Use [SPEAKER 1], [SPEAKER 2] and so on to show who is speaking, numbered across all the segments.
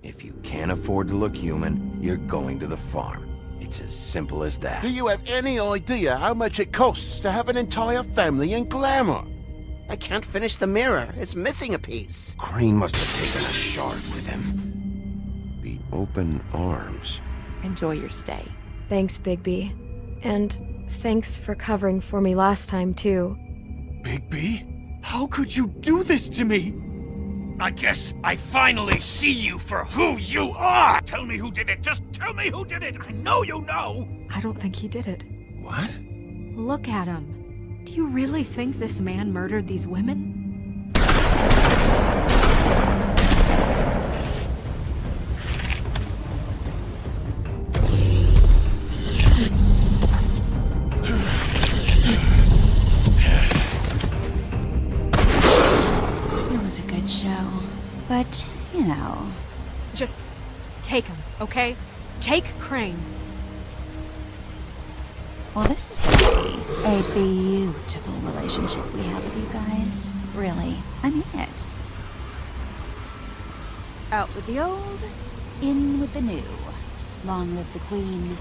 [SPEAKER 1] If you can't afford to look human, you're going to the farm. It's as simple as that.
[SPEAKER 2] Do you have any idea how much it costs to have an entire family in glamour?
[SPEAKER 3] I can't finish the mirror. It's missing a piece.
[SPEAKER 1] Crane must have taken a shard with him. The open arms.
[SPEAKER 4] Enjoy your stay.
[SPEAKER 5] Thanks, Bigby. And thanks for covering for me last time, too.
[SPEAKER 6] Bigby? How could you do this to me? I guess I finally see you for who you are! Tell me who did it! Just tell me who did it! I know you know!
[SPEAKER 7] I don't think he did it.
[SPEAKER 1] What?
[SPEAKER 7] Look at him. Do you really think this man murdered these women?
[SPEAKER 4] It was a good show, but, you know...
[SPEAKER 7] Just take him, okay? Take Crane.
[SPEAKER 4] Well, this is gonna be a beautiful relationship we have with you guys. Really, I mean it. Out with the old, in with the new. Long live the Queen.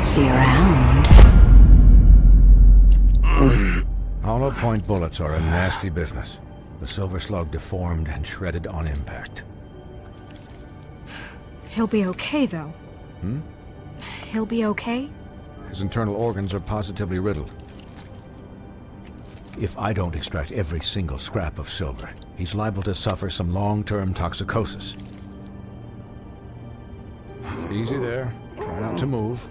[SPEAKER 4] See you around.
[SPEAKER 8] Hollow point bullets are a nasty business. The Silver Slug deformed and shredded on impact.
[SPEAKER 7] He'll be okay, though. He'll be okay?
[SPEAKER 8] His internal organs are positively riddled. If I don't extract every single scrap of silver, he's liable to suffer some long-term toxicosis. Easy there. Try not to move.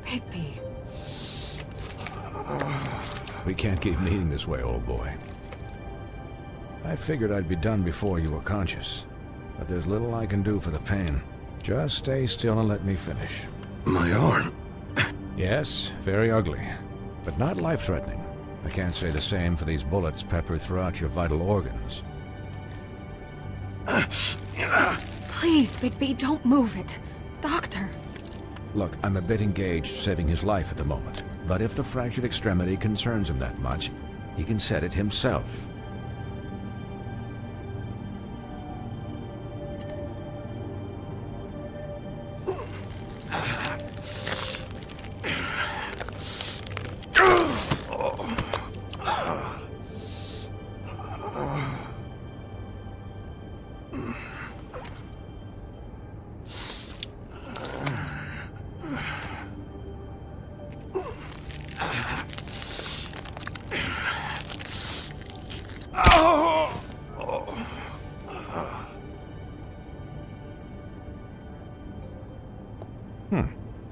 [SPEAKER 7] Bigby.
[SPEAKER 8] We can't keep needing this way, old boy. I figured I'd be done before you were conscious, but there's little I can do for the pain. Just stay still and let me finish.
[SPEAKER 1] My arm.
[SPEAKER 8] Yes, very ugly, but not life-threatening. I can't say the same for these bullets peppered throughout your vital organs.
[SPEAKER 7] Please, Bigby, don't move it. Doctor.
[SPEAKER 8] Look, I'm a bit engaged saving his life at the moment, but if the fractured extremity concerns him that much, he can set it himself.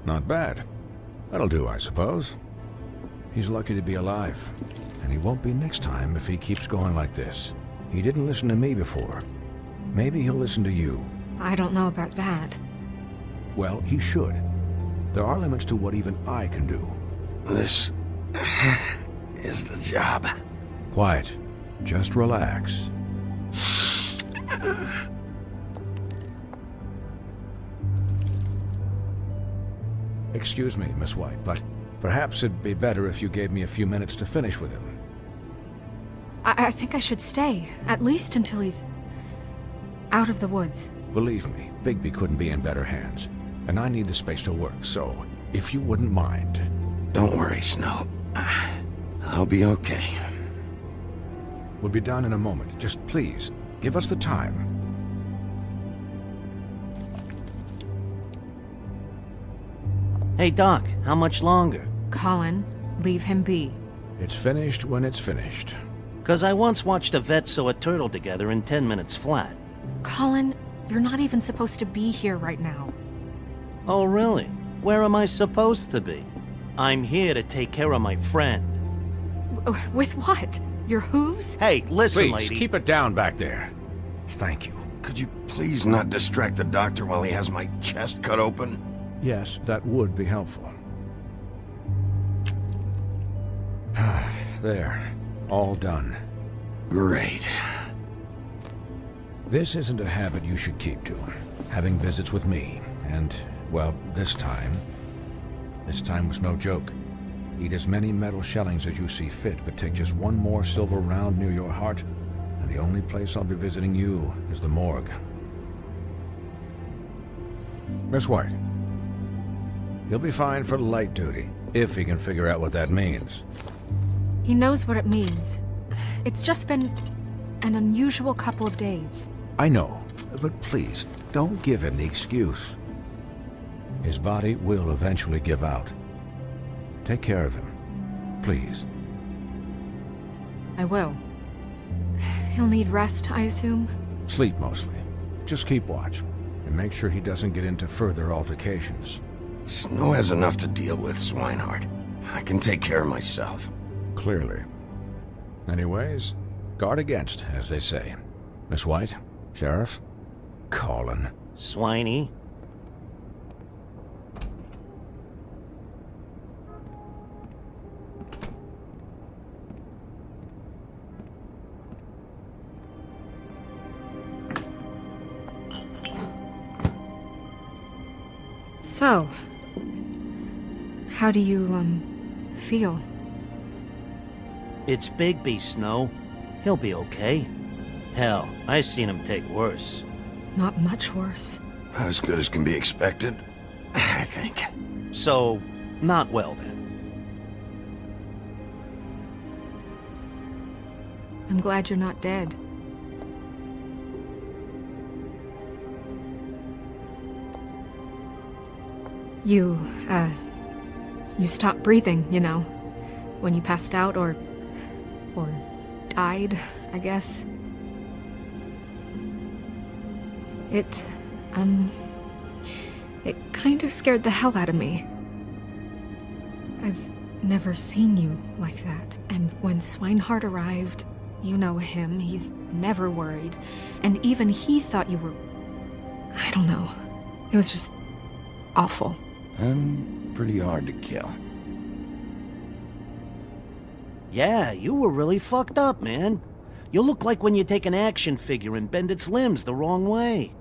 [SPEAKER 8] Not bad. That'll do, I suppose. He's lucky to be alive, and he won't be next time if he keeps going like this. He didn't listen to me before. Maybe he'll listen to you.
[SPEAKER 7] I don't know about that.
[SPEAKER 8] Well, he should. There are limits to what even I can do.
[SPEAKER 1] This is the job.
[SPEAKER 8] Quiet. Just relax. Excuse me, Miss White, but perhaps it'd be better if you gave me a few minutes to finish with him.
[SPEAKER 7] I think I should stay, at least until he's out of the woods.
[SPEAKER 8] Believe me, Bigby couldn't be in better hands, and I need the space to work, so if you wouldn't mind.
[SPEAKER 1] Don't worry, Snow. I'll be okay.
[SPEAKER 8] We'll be done in a moment. Just please, give us the time.
[SPEAKER 3] Hey, Doc, how much longer?
[SPEAKER 7] Colin, leave him be.
[SPEAKER 8] It's finished when it's finished.
[SPEAKER 3] 'Cause I once watched a vet sew a turtle together in 10 minutes flat.
[SPEAKER 7] Colin, you're not even supposed to be here right now.
[SPEAKER 3] Oh, really? Where am I supposed to be? I'm here to take care of my friend.
[SPEAKER 7] With what? Your hooves?
[SPEAKER 3] Hey, listen,
[SPEAKER 8] Please,
[SPEAKER 3] lady.
[SPEAKER 8] keep it down back there. Thank you.
[SPEAKER 1] Could you please not distract the doctor while he has my chest cut open?
[SPEAKER 8] Yes, that would be helpful. There. All done.
[SPEAKER 1] Great.
[SPEAKER 8] This isn't a habit you should keep to. Having visits with me, and, well, this time was no joke. Eat as many metal shellings as you see fit, but take just one more silver round near your heart, and the only place I'll be visiting you is the morgue. Miss White. He'll be fine for light duty, if he can figure out what that means.
[SPEAKER 7] He knows what it means. It's just been an unusual couple of days.
[SPEAKER 8] I know, but please, don't give him the excuse. His body will eventually give out. Take care of him, please.
[SPEAKER 7] I will. He'll need rest, I assume?
[SPEAKER 8] Sleep mostly. Just keep watch, and make sure he doesn't get into further altercations.
[SPEAKER 1] Snow has enough to deal with, Swinehart. I can take care of myself.
[SPEAKER 8] Clearly. Anyways, guard against, as they say. Miss White, Sheriff, Colin.
[SPEAKER 3] Swiney.
[SPEAKER 7] So, how do you, feel?
[SPEAKER 3] It's Bigby, Snow. He'll be okay. Hell, I seen him take worse.
[SPEAKER 7] Not much worse.
[SPEAKER 1] Not as good as can be expected, I think.
[SPEAKER 3] So, not well then.
[SPEAKER 7] I'm glad you're not dead. You stopped breathing, you know, when you passed out or died, I guess. It kind of scared the hell out of me. I've never seen you like that. And when Swinehart arrived, you know him, he's never worried. And even he thought you were... I don't know. It was just awful.
[SPEAKER 1] And pretty hard to kill.
[SPEAKER 3] Yeah, you were really fucked up, man. You look like when you take an action figure and bend its limbs the wrong way.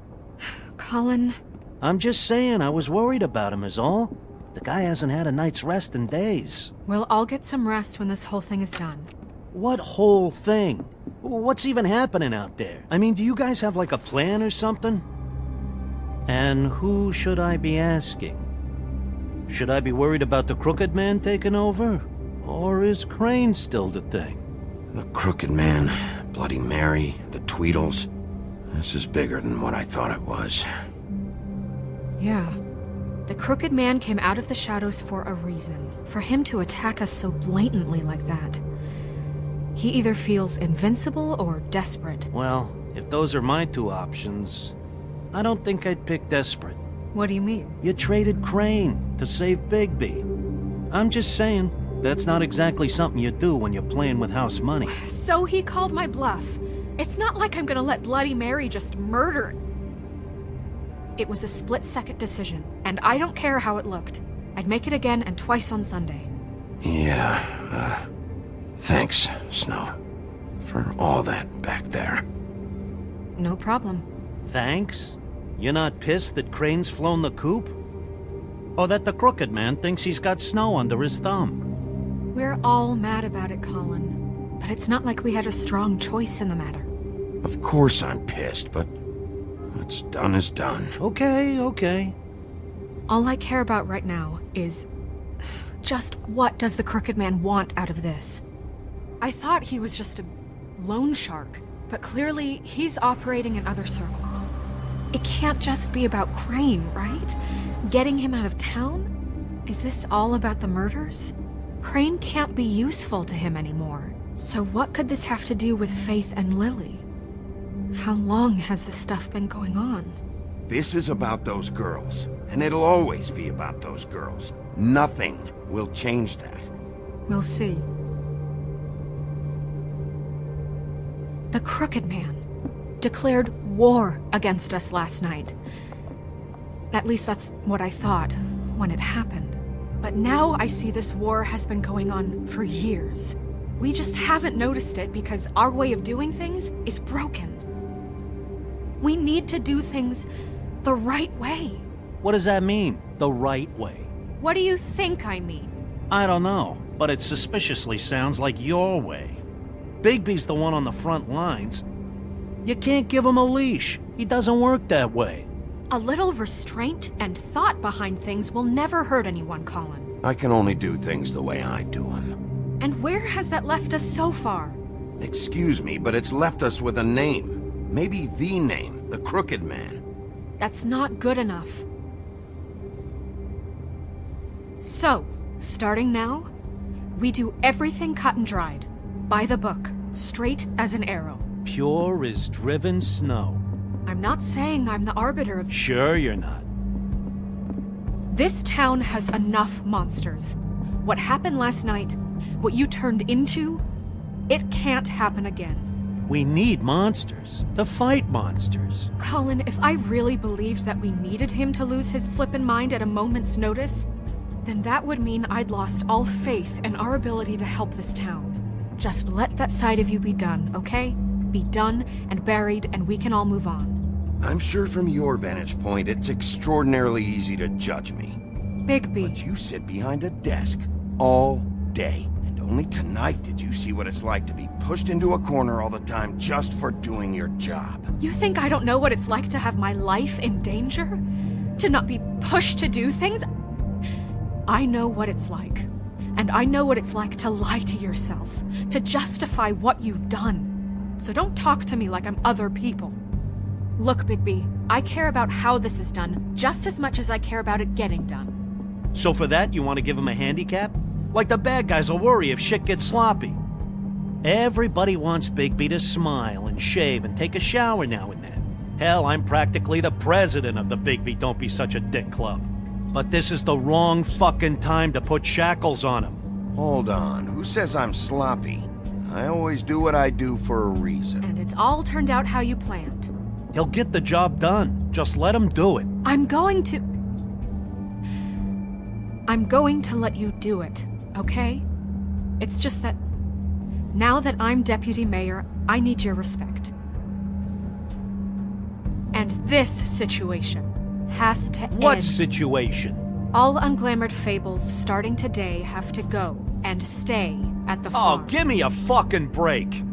[SPEAKER 7] Colin...
[SPEAKER 3] I'm just saying, I was worried about him is all. The guy hasn't had a night's rest in days.
[SPEAKER 7] We'll all get some rest when this whole thing is done.
[SPEAKER 3] What whole thing? What's even happening out there? I mean, do you guys have like a plan or something? And who should I be asking? Should I be worried about the Crooked Man taking over? Or is Crane still the thing?
[SPEAKER 1] The Crooked Man, Bloody Mary, the Tweedles. This is bigger than what I thought it was.
[SPEAKER 7] Yeah. The Crooked Man came out of the shadows for a reason. For him to attack us so blatantly like that. He either feels invincible or desperate.
[SPEAKER 3] Well, if those are my two options, I don't think I'd pick desperate.
[SPEAKER 7] What do you mean?
[SPEAKER 3] You traded Crane to save Bigby. I'm just saying, that's not exactly something you do when you're playing with house money.
[SPEAKER 7] So he called my bluff. It's not like I'm gonna let Bloody Mary just murder. It was a split-second decision, and I don't care how it looked. I'd make it again and twice on Sunday.
[SPEAKER 1] Yeah, thanks, Snow, for all that back there.
[SPEAKER 7] No problem.
[SPEAKER 3] Thanks? You're not pissed that Crane's flown the coop? Or that the Crooked Man thinks he's got Snow under his thumb?
[SPEAKER 7] We're all mad about it, Colin. But it's not like we had a strong choice in the matter.
[SPEAKER 1] Of course I'm pissed, but what's done is done.
[SPEAKER 3] Okay.
[SPEAKER 7] All I care about right now is... just what does the Crooked Man want out of this? I thought he was just a loan shark, but clearly he's operating in other circles. It can't just be about Crane, right? Getting him out of town? Is this all about the murders? Crane can't be useful to him anymore. So what could this have to do with Faith and Lily? How long has this stuff been going on?
[SPEAKER 1] This is about those girls, and it'll always be about those girls. Nothing will change that.
[SPEAKER 7] We'll see. The Crooked Man. declared war against us last night. At least that's what I thought when it happened. But now I see this war has been going on for years. We just haven't noticed it because our way of doing things is broken. We need to do things the right way.
[SPEAKER 3] What does that mean, the right way?
[SPEAKER 7] What do you think I mean?
[SPEAKER 3] I don't know, but it suspiciously sounds like your way. Bigby's the one on the front lines. You can't give him a leash. He doesn't work that way.
[SPEAKER 7] A little restraint and thought behind things will never hurt anyone, Colin.
[SPEAKER 1] I can only do things the way I do them.
[SPEAKER 7] And where has that left us so far?
[SPEAKER 1] Excuse me, but it's left us with a name. Maybe the name, the Crooked Man.
[SPEAKER 7] That's not good enough. So, starting now, we do everything cut and dried. By the book, straight as an arrow.
[SPEAKER 3] Pure as driven snow.
[SPEAKER 7] I'm not saying I'm the arbiter of...
[SPEAKER 3] Sure you're not.
[SPEAKER 7] This town has enough monsters. What happened last night, what you turned into, it can't happen again.
[SPEAKER 3] We need monsters. To fight monsters.
[SPEAKER 7] Colin, if I really believed that we needed him to lose his flippin' mind at a moment's notice, then that would mean I'd lost all faith in our ability to help this town. Just let that side of you be done, okay? Be done and buried, and we can all move on.
[SPEAKER 1] I'm sure from your vantage point, it's extraordinarily easy to judge me.
[SPEAKER 7] Bigby.
[SPEAKER 1] But you sit behind a desk all day. And only tonight did you see what it's like to be pushed into a corner all the time just for doing your job.
[SPEAKER 7] You think I don't know what it's like to have my life in danger? To not be pushed to do things? I know what it's like. And I know what it's like to lie to yourself, to justify what you've done. So don't talk to me like I'm other people. Look, Bigby, I care about how this is done just as much as I care about it getting done.
[SPEAKER 3] So for that, you want to give him a handicap? Like the bad guys will worry if shit gets sloppy. Everybody wants Bigby to smile and shave and take a shower now and then. Hell, I'm practically the president of the Bigby Don't Be Such a Dick Club. But this is the wrong fucking time to put shackles on him.
[SPEAKER 1] Hold on, who says I'm sloppy? I always do what I do for a reason.
[SPEAKER 7] And it's all turned out how you planned.
[SPEAKER 3] He'll get the job done. Just let him do it.
[SPEAKER 7] I'm going to let you do it, okay? It's just that now that I'm deputy mayor, I need your respect. And this situation has to end.
[SPEAKER 3] What situation?
[SPEAKER 7] All unglamored fables starting today have to go and stay at the farm.
[SPEAKER 3] Oh, give me a fucking break.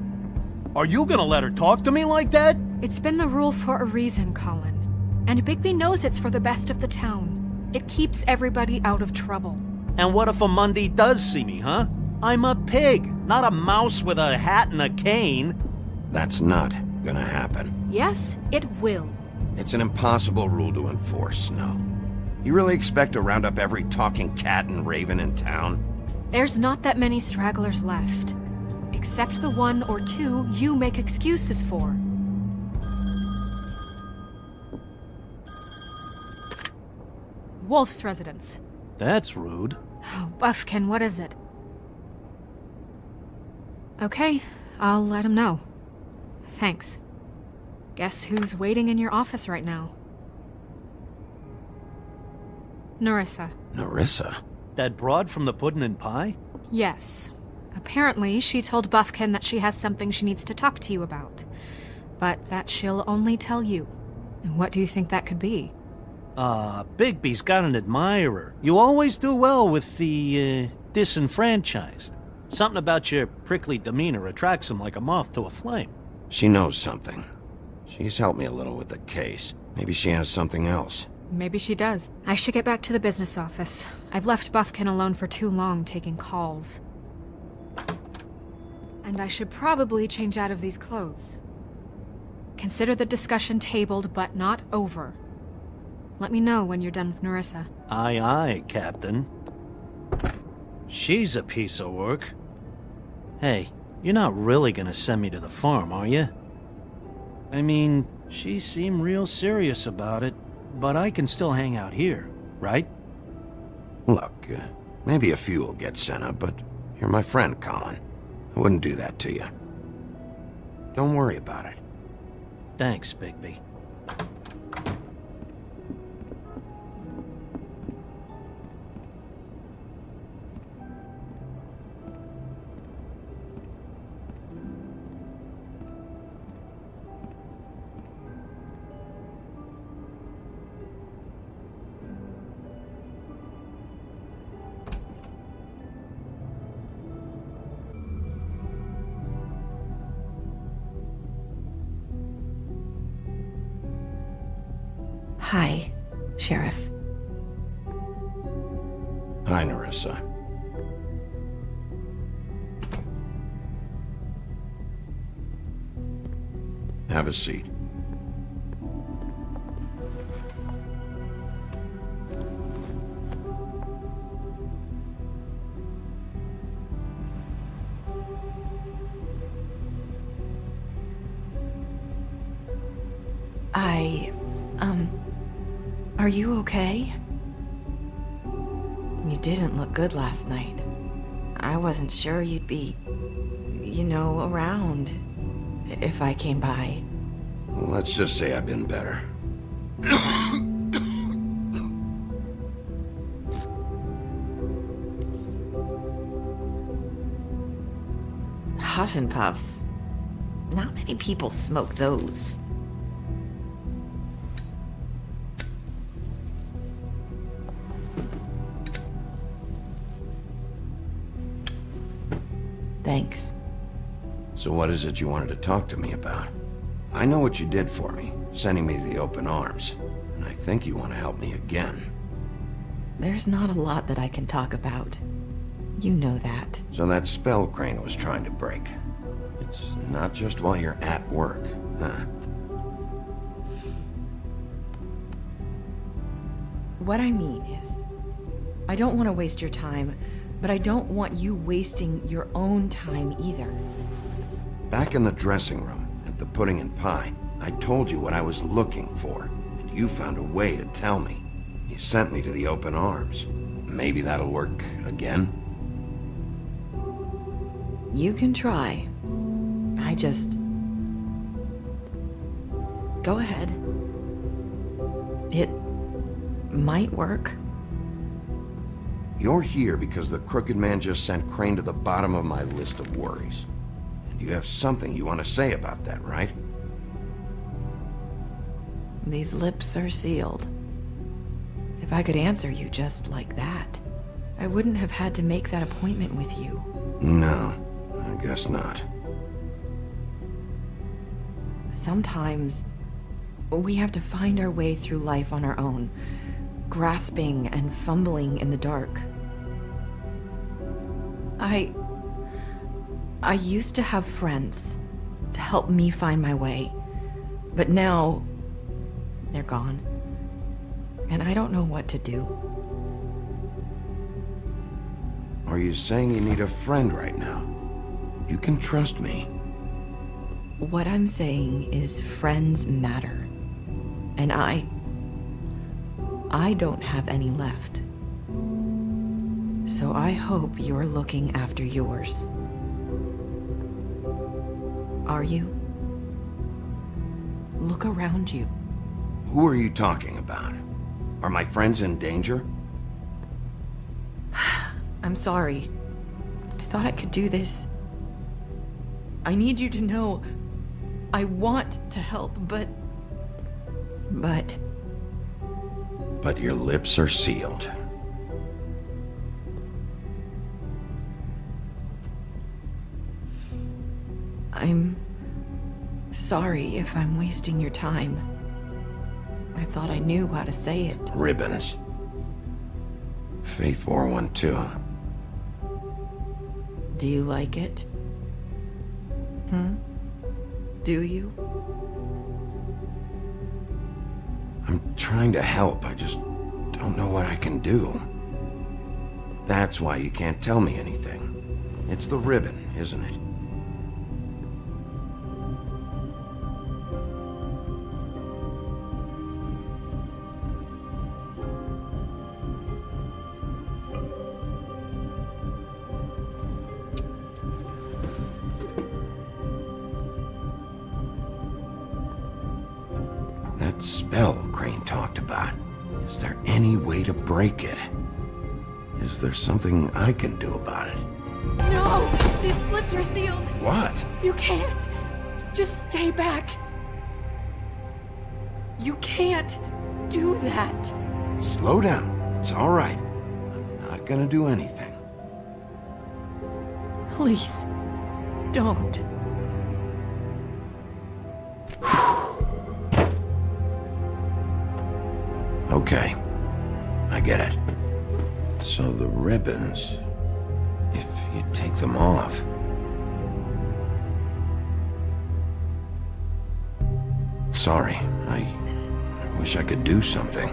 [SPEAKER 3] Are you gonna let her talk to me like that?
[SPEAKER 7] It's been the rule for a reason, Colin. And Bigby knows it's for the best of the town. It keeps everybody out of trouble.
[SPEAKER 3] And what if a Monday does see me, huh? I'm a pig, not a mouse with a hat and a cane.
[SPEAKER 1] That's not gonna happen.
[SPEAKER 7] Yes, it will.
[SPEAKER 1] It's an impossible rule to enforce, Snow. You really expect to round up every talking cat and raven in town?
[SPEAKER 7] There's not that many stragglers left. Except the one or two you make excuses for. Wolf's residence.
[SPEAKER 3] That's rude.
[SPEAKER 7] Oh, Buffkin, what is it? Okay, I'll let him know. Thanks. Guess who's waiting in your office right now? Nerissa.
[SPEAKER 1] Nerissa?
[SPEAKER 3] That broad from the Puddin' and Pie?
[SPEAKER 7] Yes. Apparently, she told Buffkin that she has something she needs to talk to you about. But that she'll only tell you. And what do you think that could be?
[SPEAKER 3] Bigby's got an admirer. You always do well with the, disenfranchised. Something about your prickly demeanor attracts him like a moth to a flame.
[SPEAKER 1] She knows something. She's helped me a little with the case. Maybe she has something else.
[SPEAKER 7] Maybe she does. I should get back to the business office. I've left Buffkin alone for too long taking calls. And I should probably change out of these clothes. Consider the discussion tabled but not over. Let me know when you're done with Nerissa.
[SPEAKER 3] Aye, aye, Captain. She's a piece of work. Hey, you're not really gonna send me to the farm, are you? I mean, she seemed real serious about it, but I can still hang out here, right?
[SPEAKER 1] Look, maybe a few will get sent up, but you're my friend, Colin. I wouldn't do that to you. Don't worry about it.
[SPEAKER 3] Thanks, Bigby.
[SPEAKER 5] Hi, Sheriff.
[SPEAKER 1] Hi, Nerissa. Have a seat.
[SPEAKER 9] Are you okay? You didn't look good last night. I wasn't sure you'd be, around if I came by.
[SPEAKER 1] Let's just say I've been better.
[SPEAKER 9] Huff and Puffs. Not many people smoke those. Thanks.
[SPEAKER 1] So what is it you wanted to talk to me about? I know what you did for me, sending me to the open arms, and I think you want to help me again.
[SPEAKER 9] There's not a lot that I can talk about. You know that.
[SPEAKER 1] So that spell Crane was trying to break. It's not just while you're at work, huh?
[SPEAKER 9] What I mean is, I don't want to waste your time, but I don't want you wasting your own time either.
[SPEAKER 1] Back in the dressing room, at the pudding and pie, I told you what I was looking for, and you found a way to tell me. You sent me to the open arms. Maybe that'll work again?
[SPEAKER 9] You can try. I just... Go ahead. It might work.
[SPEAKER 1] You're here because the Crooked Man just sent Crane to the bottom of my list of worries. And you have something you want to say about that, right?
[SPEAKER 9] These lips are sealed. If I could answer you just like that, I wouldn't have had to make that appointment with you.
[SPEAKER 1] No, I guess not.
[SPEAKER 9] Sometimes, we have to find our way through life on our own, grasping and fumbling in the dark. I used to have friends to help me find my way, but now they're gone, and I don't know what to do.
[SPEAKER 1] Are you saying you need a friend right now? You can trust me.
[SPEAKER 9] What I'm saying is friends matter, and I don't have any left. So I hope you're looking after yours. Are you? Look around you.
[SPEAKER 1] Who are you talking about? Are my friends in danger?
[SPEAKER 9] I'm sorry. I thought I could do this. I need you to know I want to help, but...
[SPEAKER 1] But your lips are sealed.
[SPEAKER 9] I'm sorry if I'm wasting your time. I thought I knew how to say it.
[SPEAKER 1] Ribbons. Faith wore one too.
[SPEAKER 9] Do you like it? Do you?
[SPEAKER 1] I'm trying to help, I just don't know what I can do. That's why you can't tell me anything. It's the ribbon, isn't it? That spell Crane talked about. Is there any way to break it? Is there something I can do about it?
[SPEAKER 7] No! These flips are sealed!
[SPEAKER 1] What?
[SPEAKER 7] You can't! Just stay back! You can't do that!
[SPEAKER 1] Slow down. It's all right. I'm not gonna do anything.
[SPEAKER 9] Please, don't.
[SPEAKER 1] Okay. I get it. So the ribbons... if you take them off... Sorry, I wish I could do something.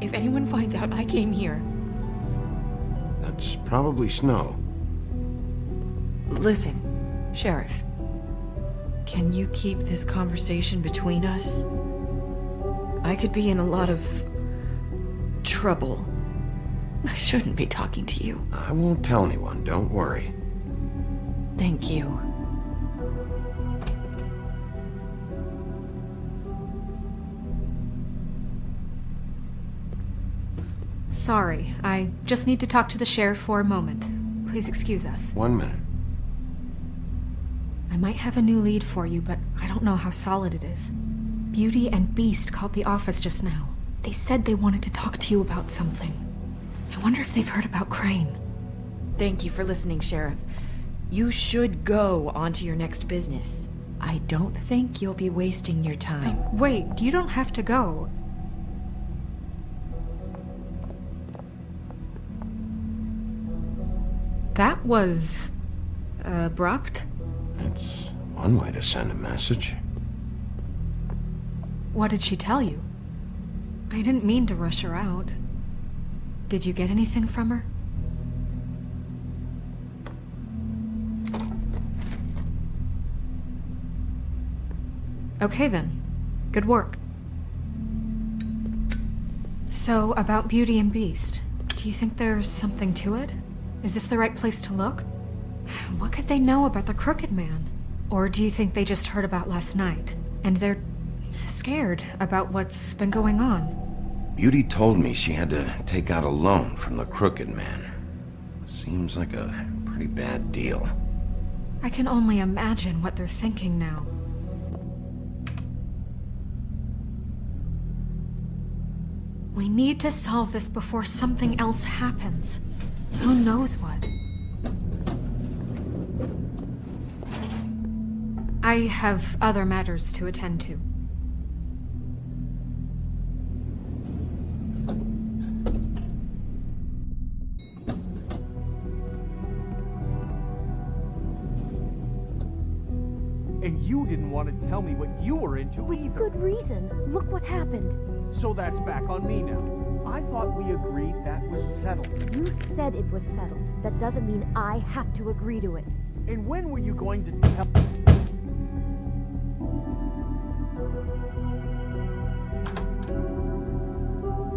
[SPEAKER 9] If anyone finds out I came here...
[SPEAKER 1] That's probably Snow.
[SPEAKER 9] Listen, Sheriff. Can you keep this conversation between us? I could be in a lot of... trouble. I shouldn't be talking to you.
[SPEAKER 1] I won't tell anyone, don't worry.
[SPEAKER 9] Thank you.
[SPEAKER 7] Sorry, I just need to talk to the sheriff for a moment. Please excuse us.
[SPEAKER 1] 1 minute.
[SPEAKER 7] I might have a new lead for you, but I don't know how solid it is. Beauty and Beast called the office just now. They said they wanted to talk to you about something. I wonder if they've heard about Crane.
[SPEAKER 9] Thank you for listening, Sheriff. You should go on to your next business. I don't think you'll be wasting your time.
[SPEAKER 7] Wait, you don't have to go. That was... abrupt?
[SPEAKER 1] That's one way to send a message.
[SPEAKER 7] What did she tell you? I didn't mean to rush her out. Did you get anything from her? Okay then. Good work. So, about Beauty and Beast, do you think there's something to it? Is this the right place to look? What could they know about the Crooked Man? Or do you think they just heard about last night, and they're scared about what's been going on?
[SPEAKER 1] Beauty told me she had to take out a loan from the Crooked Man. Seems like a pretty bad deal.
[SPEAKER 7] I can only imagine what they're thinking now. We need to solve this before something else happens. Who knows what? I have other matters to attend to.
[SPEAKER 10] And you didn't want to tell me what you were into either.
[SPEAKER 11] Good reason. Look what happened.
[SPEAKER 10] So that's back on me now. I thought we agreed that was settled.
[SPEAKER 11] You said it was settled. That doesn't mean I have to agree to it.
[SPEAKER 10] And when were you going to tell...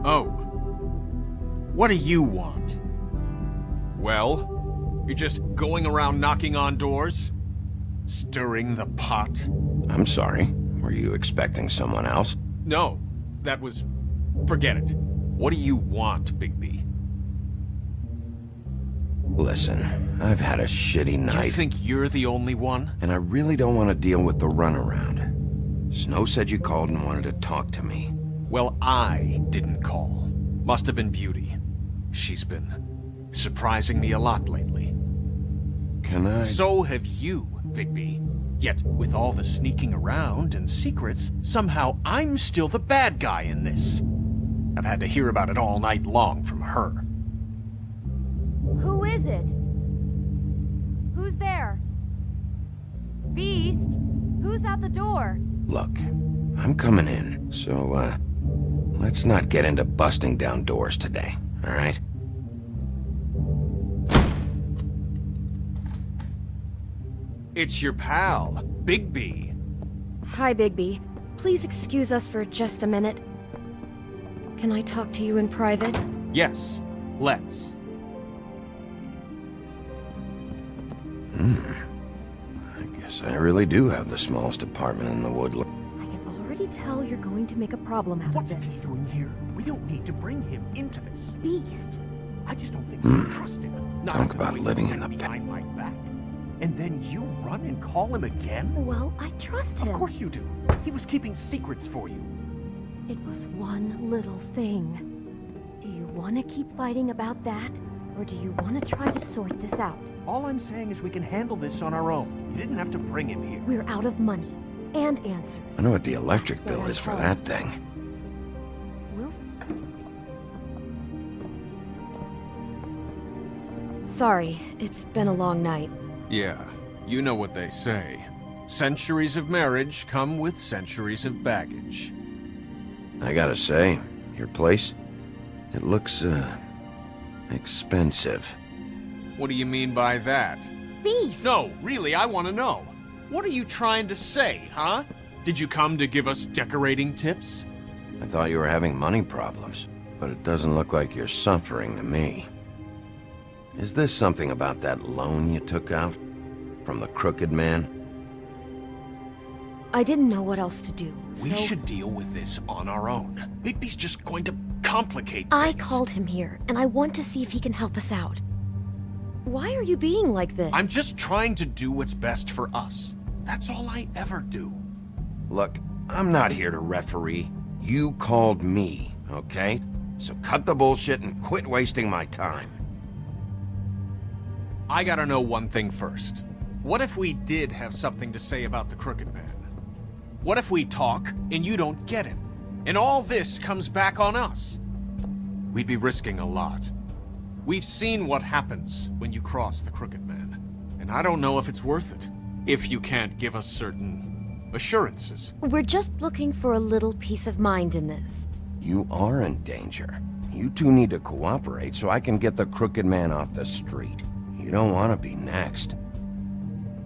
[SPEAKER 6] Oh. What do you want? Well, you're just going around knocking on doors? Stirring the pot?
[SPEAKER 1] I'm sorry. Were you expecting someone else?
[SPEAKER 6] No, that was... forget it. What do you want, Bigby?
[SPEAKER 1] Listen, I've had a shitty night.
[SPEAKER 6] Do you think you're the only one?
[SPEAKER 1] And I really don't want to deal with the runaround. Snow said you called and wanted to talk to me.
[SPEAKER 6] Well, I didn't call. Must have been Beauty. She's been surprising me a lot lately.
[SPEAKER 1] Can I...
[SPEAKER 6] So have you, Bigby. Yet, with all the sneaking around and secrets, somehow I'm still the bad guy in this. I've had to hear about it all night long from her.
[SPEAKER 11] Who is it? Who's there? Beast? Who's at the door?
[SPEAKER 1] Look, I'm coming in, so, let's not get into busting down doors today, all right?
[SPEAKER 6] It's your pal, Bigby.
[SPEAKER 5] Hi, Bigby. Please excuse us for just a minute. Can I talk to you in private?
[SPEAKER 6] Yes, let's.
[SPEAKER 1] I guess I really do have the smallest apartment in the woodland.
[SPEAKER 11] I can already tell you're going to make a problem out
[SPEAKER 10] What's
[SPEAKER 11] of
[SPEAKER 10] he
[SPEAKER 11] this.
[SPEAKER 10] doing here? We don't need to bring him into this.
[SPEAKER 11] Beast.
[SPEAKER 10] I just don't think we can trust him. Not
[SPEAKER 1] Talk
[SPEAKER 10] after
[SPEAKER 1] about
[SPEAKER 10] the way
[SPEAKER 1] living
[SPEAKER 10] he
[SPEAKER 1] in the
[SPEAKER 10] did behind my back. And then you run and call him again?
[SPEAKER 11] Well, I trust him.
[SPEAKER 10] Of course you do. He was keeping secrets for you.
[SPEAKER 11] It was one little thing. Do you want to keep fighting about that? Or do you want to try to sort this out?
[SPEAKER 10] All I'm saying is we can handle this on our own. You didn't have to bring him here.
[SPEAKER 11] We're out of money. And answers.
[SPEAKER 1] I know what the electric
[SPEAKER 11] That's
[SPEAKER 1] bill
[SPEAKER 11] what
[SPEAKER 1] is
[SPEAKER 11] I
[SPEAKER 1] for
[SPEAKER 11] call
[SPEAKER 1] that
[SPEAKER 11] it.
[SPEAKER 1] thing.
[SPEAKER 11] We'll
[SPEAKER 5] Sorry, it's been a long night.
[SPEAKER 6] Yeah, you know what they say. Centuries of marriage come with centuries of baggage.
[SPEAKER 1] I gotta say, your place, it looks, expensive.
[SPEAKER 6] What do you mean by that?
[SPEAKER 11] Beast!
[SPEAKER 6] No, really, I want to know. What are you trying to say, huh? Did you come to give us decorating tips?
[SPEAKER 1] I thought you were having money problems, but it doesn't look like you're suffering to me. Is this something about that loan you took out? From the crooked man?
[SPEAKER 5] I didn't know what else to do,
[SPEAKER 6] We
[SPEAKER 5] so
[SPEAKER 6] should deal with this on our own. Bigby's just going to complicate things.
[SPEAKER 5] I called him here, and I want to see if he can help us out. Why are you being like this?
[SPEAKER 6] I'm just trying to do what's best for us. That's all I ever do.
[SPEAKER 1] Look, I'm not here to referee. You called me, okay? So cut the bullshit and quit wasting my time.
[SPEAKER 6] I gotta know one thing first. What if we did have something to say about the Crooked Man? What if we talk and you don't get him? And all this comes back on us? We'd be risking a lot. We've seen what happens when you cross the Crooked Man. And I don't know if it's worth it. If you can't give us certain assurances.
[SPEAKER 5] We're just looking for a little peace of mind in this.
[SPEAKER 1] You are in danger. You two need to cooperate so I can get the Crooked Man off the street. You don't want to be next.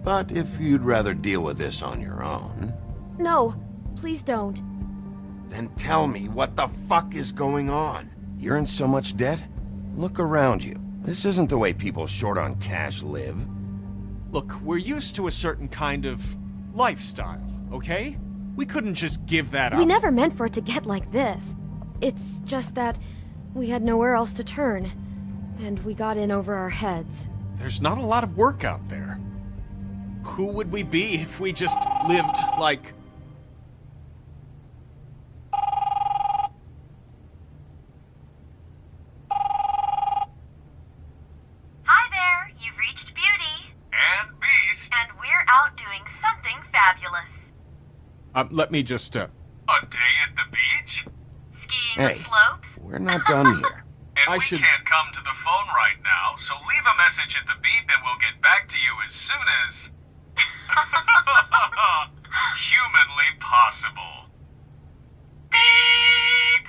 [SPEAKER 1] But if you'd rather deal with this on your own...
[SPEAKER 5] No, please don't.
[SPEAKER 1] Then tell me what the fuck is going on? You're in so much debt? Look around you. This isn't the way people short on cash live.
[SPEAKER 6] Look, we're used to a certain kind of lifestyle, okay? We couldn't just give that up.
[SPEAKER 5] We never meant for it to get like this. It's just that we had nowhere else to turn, and we got in over our heads.
[SPEAKER 6] There's not a lot of work out there. Who would we be if we just lived like...
[SPEAKER 12] Hi there, you've reached Beauty.
[SPEAKER 6] And Beast.
[SPEAKER 12] And we're out doing something fabulous.
[SPEAKER 6] Let me just,
[SPEAKER 13] A day at the beach?
[SPEAKER 12] Skiing
[SPEAKER 1] Hey,
[SPEAKER 12] the slopes.
[SPEAKER 1] we're not done here.
[SPEAKER 13] And
[SPEAKER 6] I
[SPEAKER 13] we
[SPEAKER 6] should-
[SPEAKER 13] can't come to the phone right now, so leave a message at the beep and we'll get back to you as soon as... humanly possible.
[SPEAKER 12] Beep!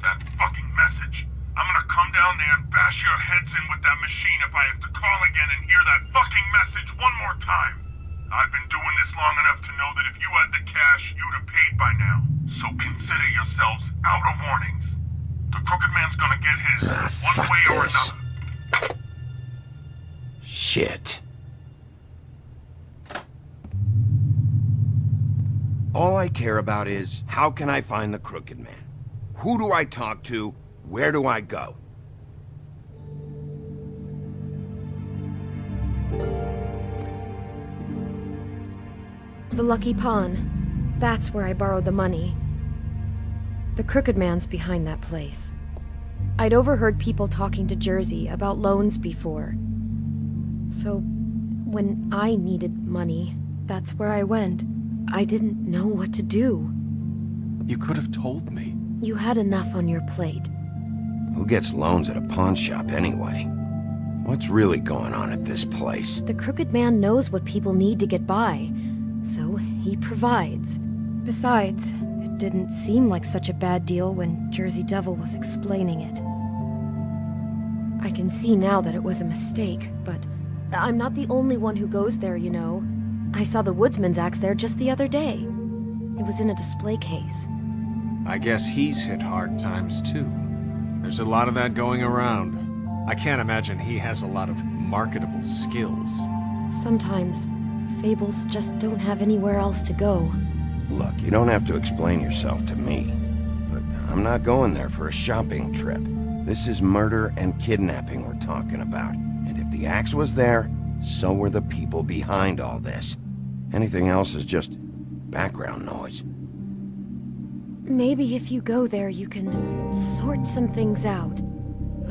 [SPEAKER 13] That fucking message. I'm gonna come down there and bash your heads in with that machine if I have to call again and hear that fucking message one more time. I've been doing this long enough to know that if you had the cash, you'd have paid by now. So consider yourselves out of warnings. The Crooked Man's gonna get his, one
[SPEAKER 1] fuck
[SPEAKER 13] way or
[SPEAKER 1] this.
[SPEAKER 13] another.
[SPEAKER 1] Shit. All I care about is, how can I find the Crooked Man? Who do I talk to? Where do I go?
[SPEAKER 5] The Lucky Pawn. That's where I borrowed the money. The Crooked Man's behind that place. I'd overheard people talking to Jersey about loans before. So, when I needed money, that's where I went. I didn't know what to do.
[SPEAKER 6] You could have told me.
[SPEAKER 5] You had enough on your plate.
[SPEAKER 1] Who gets loans at a pawn shop anyway? What's really going on at this place?
[SPEAKER 5] The Crooked Man knows what people need to get by, so he provides. Besides, it didn't seem like such a bad deal when Jersey Devil was explaining it. I can see now that it was a mistake, but I'm not the only one who goes there, you know. I saw the Woodsman's axe there just the other day. It was in a display case.
[SPEAKER 6] I guess he's hit hard times too. There's a lot of that going around. I can't imagine he has a lot of marketable skills.
[SPEAKER 5] Sometimes, fables just don't have anywhere else to go.
[SPEAKER 1] Look, you don't have to explain yourself to me. But I'm not going there for a shopping trip. This is murder and kidnapping we're talking about. And if the axe was there, so were the people behind all this. Anything else is just background noise.
[SPEAKER 5] Maybe if you go there, you can sort some things out.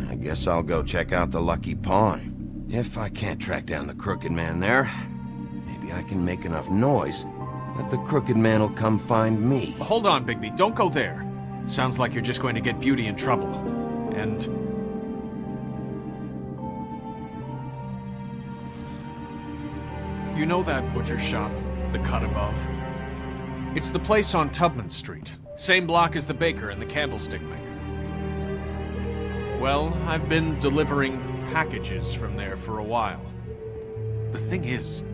[SPEAKER 1] I guess I'll go check out the Lucky Pawn. If I can't track down the Crooked Man there, maybe I can make enough noise that the Crooked Man will come find me.
[SPEAKER 6] Hold on, Bigby. Don't go there. Sounds like you're just going to get Beauty in trouble. And... you know that butcher shop, the cut above? It's the place on Tubman Street. Same block as the baker and the candlestick maker. Well, I've been delivering packages from there for a while. The thing is,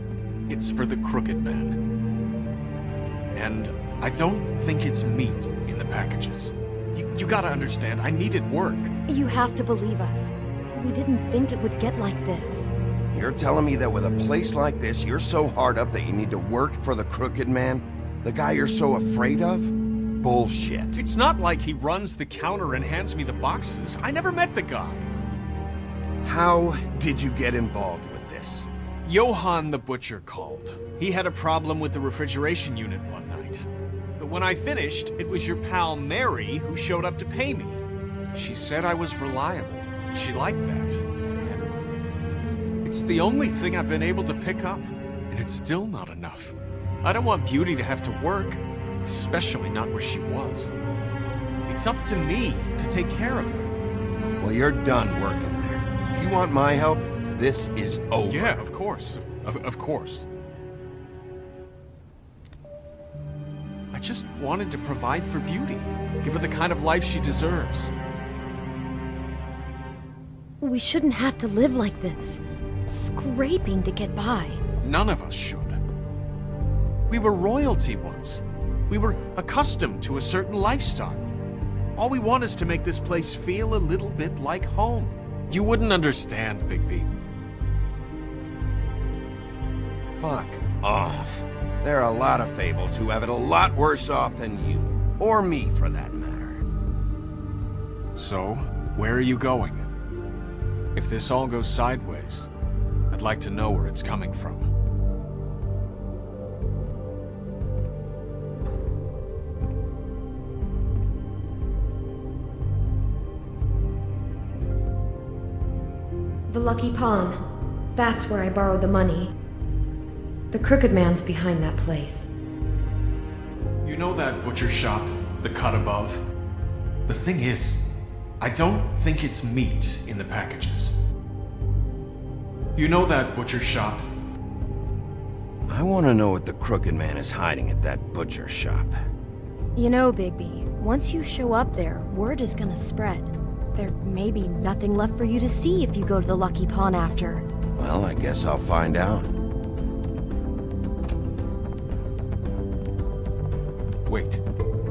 [SPEAKER 6] it's for the Crooked Man. And I don't think it's meat in the packages. You gotta understand, I needed work.
[SPEAKER 5] You have to believe us. We didn't think it would get like this.
[SPEAKER 1] You're telling me that with a place like this, you're so hard up that you need to work for the Crooked Man? The guy you're so afraid of? Bullshit.
[SPEAKER 6] It's not like he runs the counter and hands me the boxes. I never met the guy.
[SPEAKER 1] How did you get involved with this?
[SPEAKER 6] Johann the butcher called. He had a problem with the refrigeration unit one night. But when I finished, it was your pal Mary who showed up to pay me. She said I was reliable. She liked that. And it's the only thing I've been able to pick up, and it's still not enough. I don't want Beauty to have to work, especially not where she was. It's up to me to take care of her.
[SPEAKER 1] Well, you're done working there. If you want my help, this is over.
[SPEAKER 6] Yeah, of course. Of course. I just wanted to provide for Beauty. Give her the kind of life she deserves.
[SPEAKER 5] We shouldn't have to live like this. Scraping to get by.
[SPEAKER 6] None of us should. We were royalty once. We were accustomed to a certain lifestyle. All we want is to make this place feel a little bit like home. You wouldn't understand, Bigby.
[SPEAKER 1] Fuck off. There are a lot of fables who have it a lot worse off than you. Or me, for that matter.
[SPEAKER 6] So, where are you going? If this all goes sideways, I'd like to know where it's coming from.
[SPEAKER 5] The Lucky Pawn. That's where I borrowed the money. The Crooked Man's behind that place.
[SPEAKER 6] You know that butcher shop, the cut above? The thing is, I don't think it's meat in the packages. You know that butcher shop?
[SPEAKER 1] I want to know what the Crooked Man is hiding at that butcher shop.
[SPEAKER 5] You know, Bigby, once you show up there, word is gonna spread. There may be nothing left for you to see if you go to the Lucky Pawn after.
[SPEAKER 1] Well, I guess I'll find out.
[SPEAKER 6] Wait,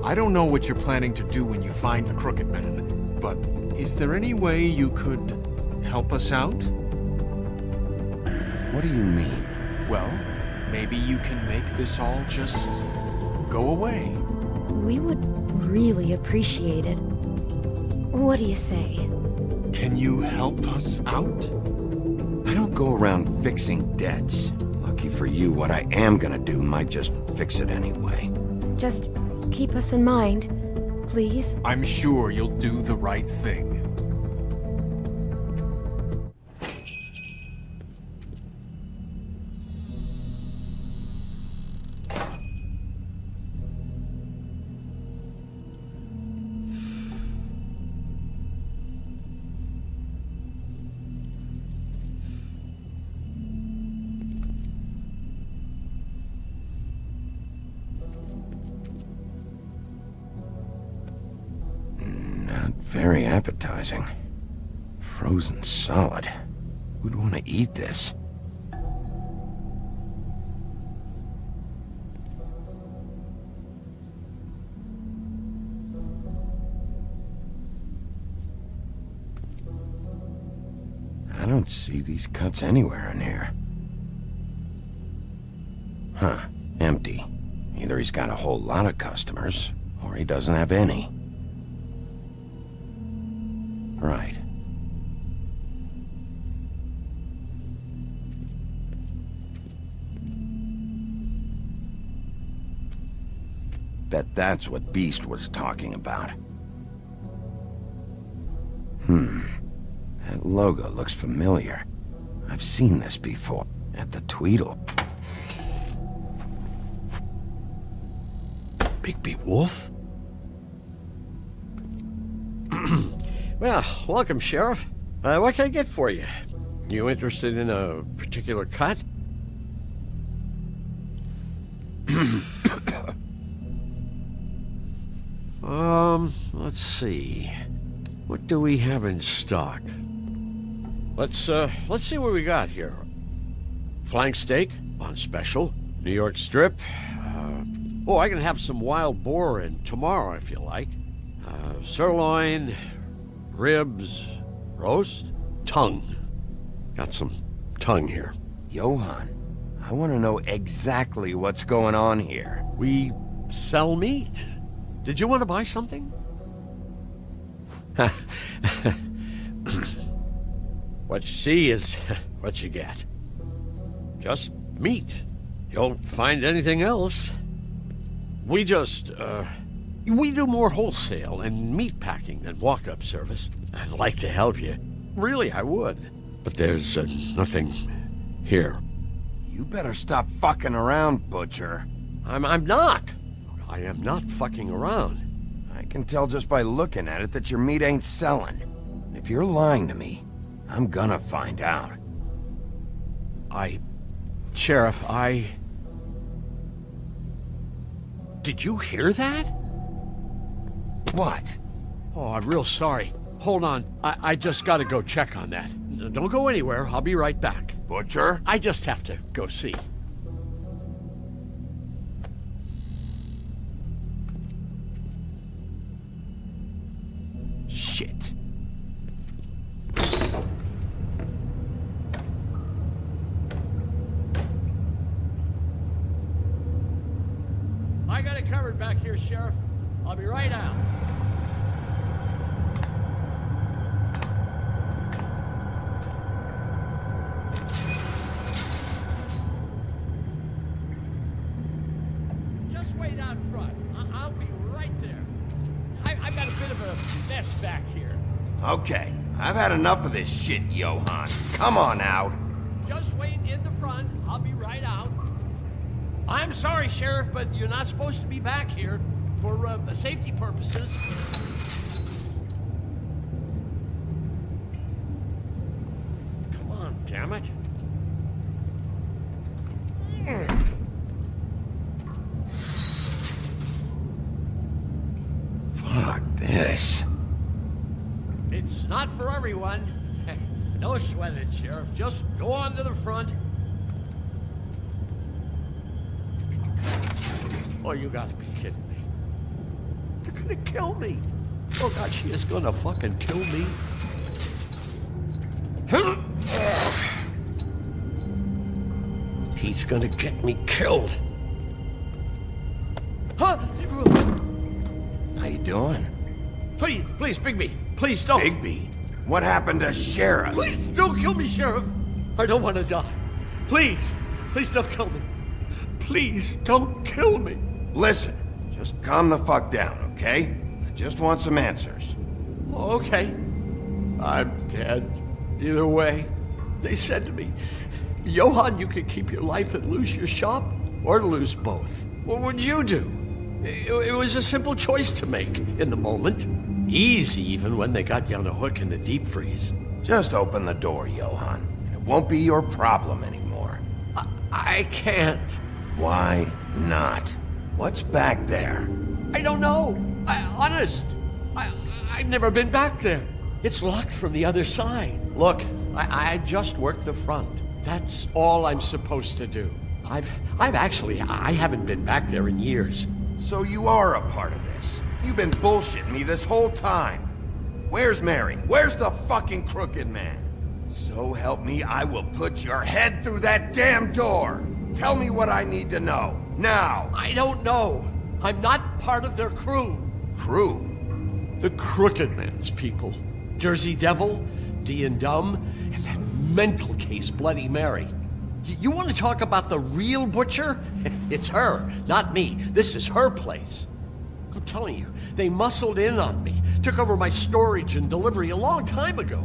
[SPEAKER 6] I don't know what you're planning to do when you find the Crooked Man, but is there any way you could help us out?
[SPEAKER 1] What do you mean?
[SPEAKER 6] Well, maybe you can make this all just go away.
[SPEAKER 5] We would really appreciate it. What do you say?
[SPEAKER 6] Can you help us out?
[SPEAKER 1] I don't go around fixing debts. Lucky for you, what I am gonna do might just fix it anyway.
[SPEAKER 5] Just keep us in mind, please.
[SPEAKER 6] I'm sure you'll do the right thing.
[SPEAKER 1] Very appetizing. Frozen solid. Who'd want to eat this? I don't don't see these cuts anywhere in here. Huh, empty. Either he's got a whole lot of customers, or he doesn't have any. Right. Bet that's what Beast was talking about. That logo looks familiar. I've seen this before, at the Tweedle.
[SPEAKER 14] Bigby Wolf? Well, welcome, Sheriff. What can I get for you? You interested in a particular cut? Let's see. What do we have in stock? Let's see what we got here. Flank steak on special. New York strip. I can have some wild boar in tomorrow if you like. Sirloin, ribs, roast, tongue. Got some tongue here.
[SPEAKER 1] Johann, I want to know exactly what's going on here.
[SPEAKER 14] We sell meat. Did you want to buy something? What you see is what you get. Just meat. You won't find anything else. We just, we do more wholesale and meat packing than walk-up service. I'd like to help you. Really, I would. But there's nothing here.
[SPEAKER 1] You better stop fucking around, Butcher.
[SPEAKER 14] I'm not. I am not fucking around.
[SPEAKER 1] I can tell just by looking at it that your meat ain't selling. If you're lying to me, I'm gonna find out.
[SPEAKER 14] Sheriff, Did you hear that?
[SPEAKER 1] What?
[SPEAKER 14] Oh, I'm real sorry. Hold on. I just gotta go check on that. Don't go anywhere. I'll be right back.
[SPEAKER 1] Butcher?
[SPEAKER 14] I just have to go see.
[SPEAKER 1] Shit.
[SPEAKER 14] I got it covered back here, Sheriff. I'll be right out. Just wait out front. I'll be right there. I've got a bit of a mess back here.
[SPEAKER 1] Okay, I've had enough of this shit, Johann. Come on out.
[SPEAKER 14] Just wait in the front. I'll be right out. I'm sorry, Sheriff, but you're not supposed to be back here for safety purposes. Come on, damn it.
[SPEAKER 1] Fuck this.
[SPEAKER 14] It's not for everyone. No sweating, Sheriff. Just go on to the front. Oh, you gotta be kidding me. They're gonna kill me. Oh, God, she is gonna fucking kill me. He's gonna get me killed. Huh?
[SPEAKER 1] How you doing?
[SPEAKER 14] Please, Bigby. Please don't.
[SPEAKER 1] Bigby? What happened to Sheriff?
[SPEAKER 14] Please don't kill me, Sheriff. I don't want to die. Please don't kill me. Please don't kill me.
[SPEAKER 1] Listen, just calm the fuck down, okay? I just want some answers.
[SPEAKER 14] Okay. I'm dead. Either way, they said to me, Johann, you could keep your life and lose your shop, or lose both. What would you do? It was a simple choice to make in the moment. Easy even when they got you on a hook in the deep freeze.
[SPEAKER 1] Just open the door, Johann, and it won't be your problem anymore.
[SPEAKER 14] I can't.
[SPEAKER 1] Why not? What's back there?
[SPEAKER 14] I don't know. Honest. I've never been back there. It's locked from the other side. Look, I just worked the front. That's all I'm supposed to do. I haven't been back there in years.
[SPEAKER 1] So you are a part of this. You've been bullshitting me this whole time. Where's Mary? Where's the fucking crooked man? So help me, I will put your head through that damn door! Tell me what I need to know, now!
[SPEAKER 14] I don't know. I'm not part of their crew.
[SPEAKER 1] Crew?
[SPEAKER 14] The Crooked Man's people. Jersey Devil, D and Dumb, and that mental case Bloody Mary. You want to talk about the real butcher? It's her, not me. This is her place. I'm telling you, they muscled in on me, took over my storage and delivery a long time ago.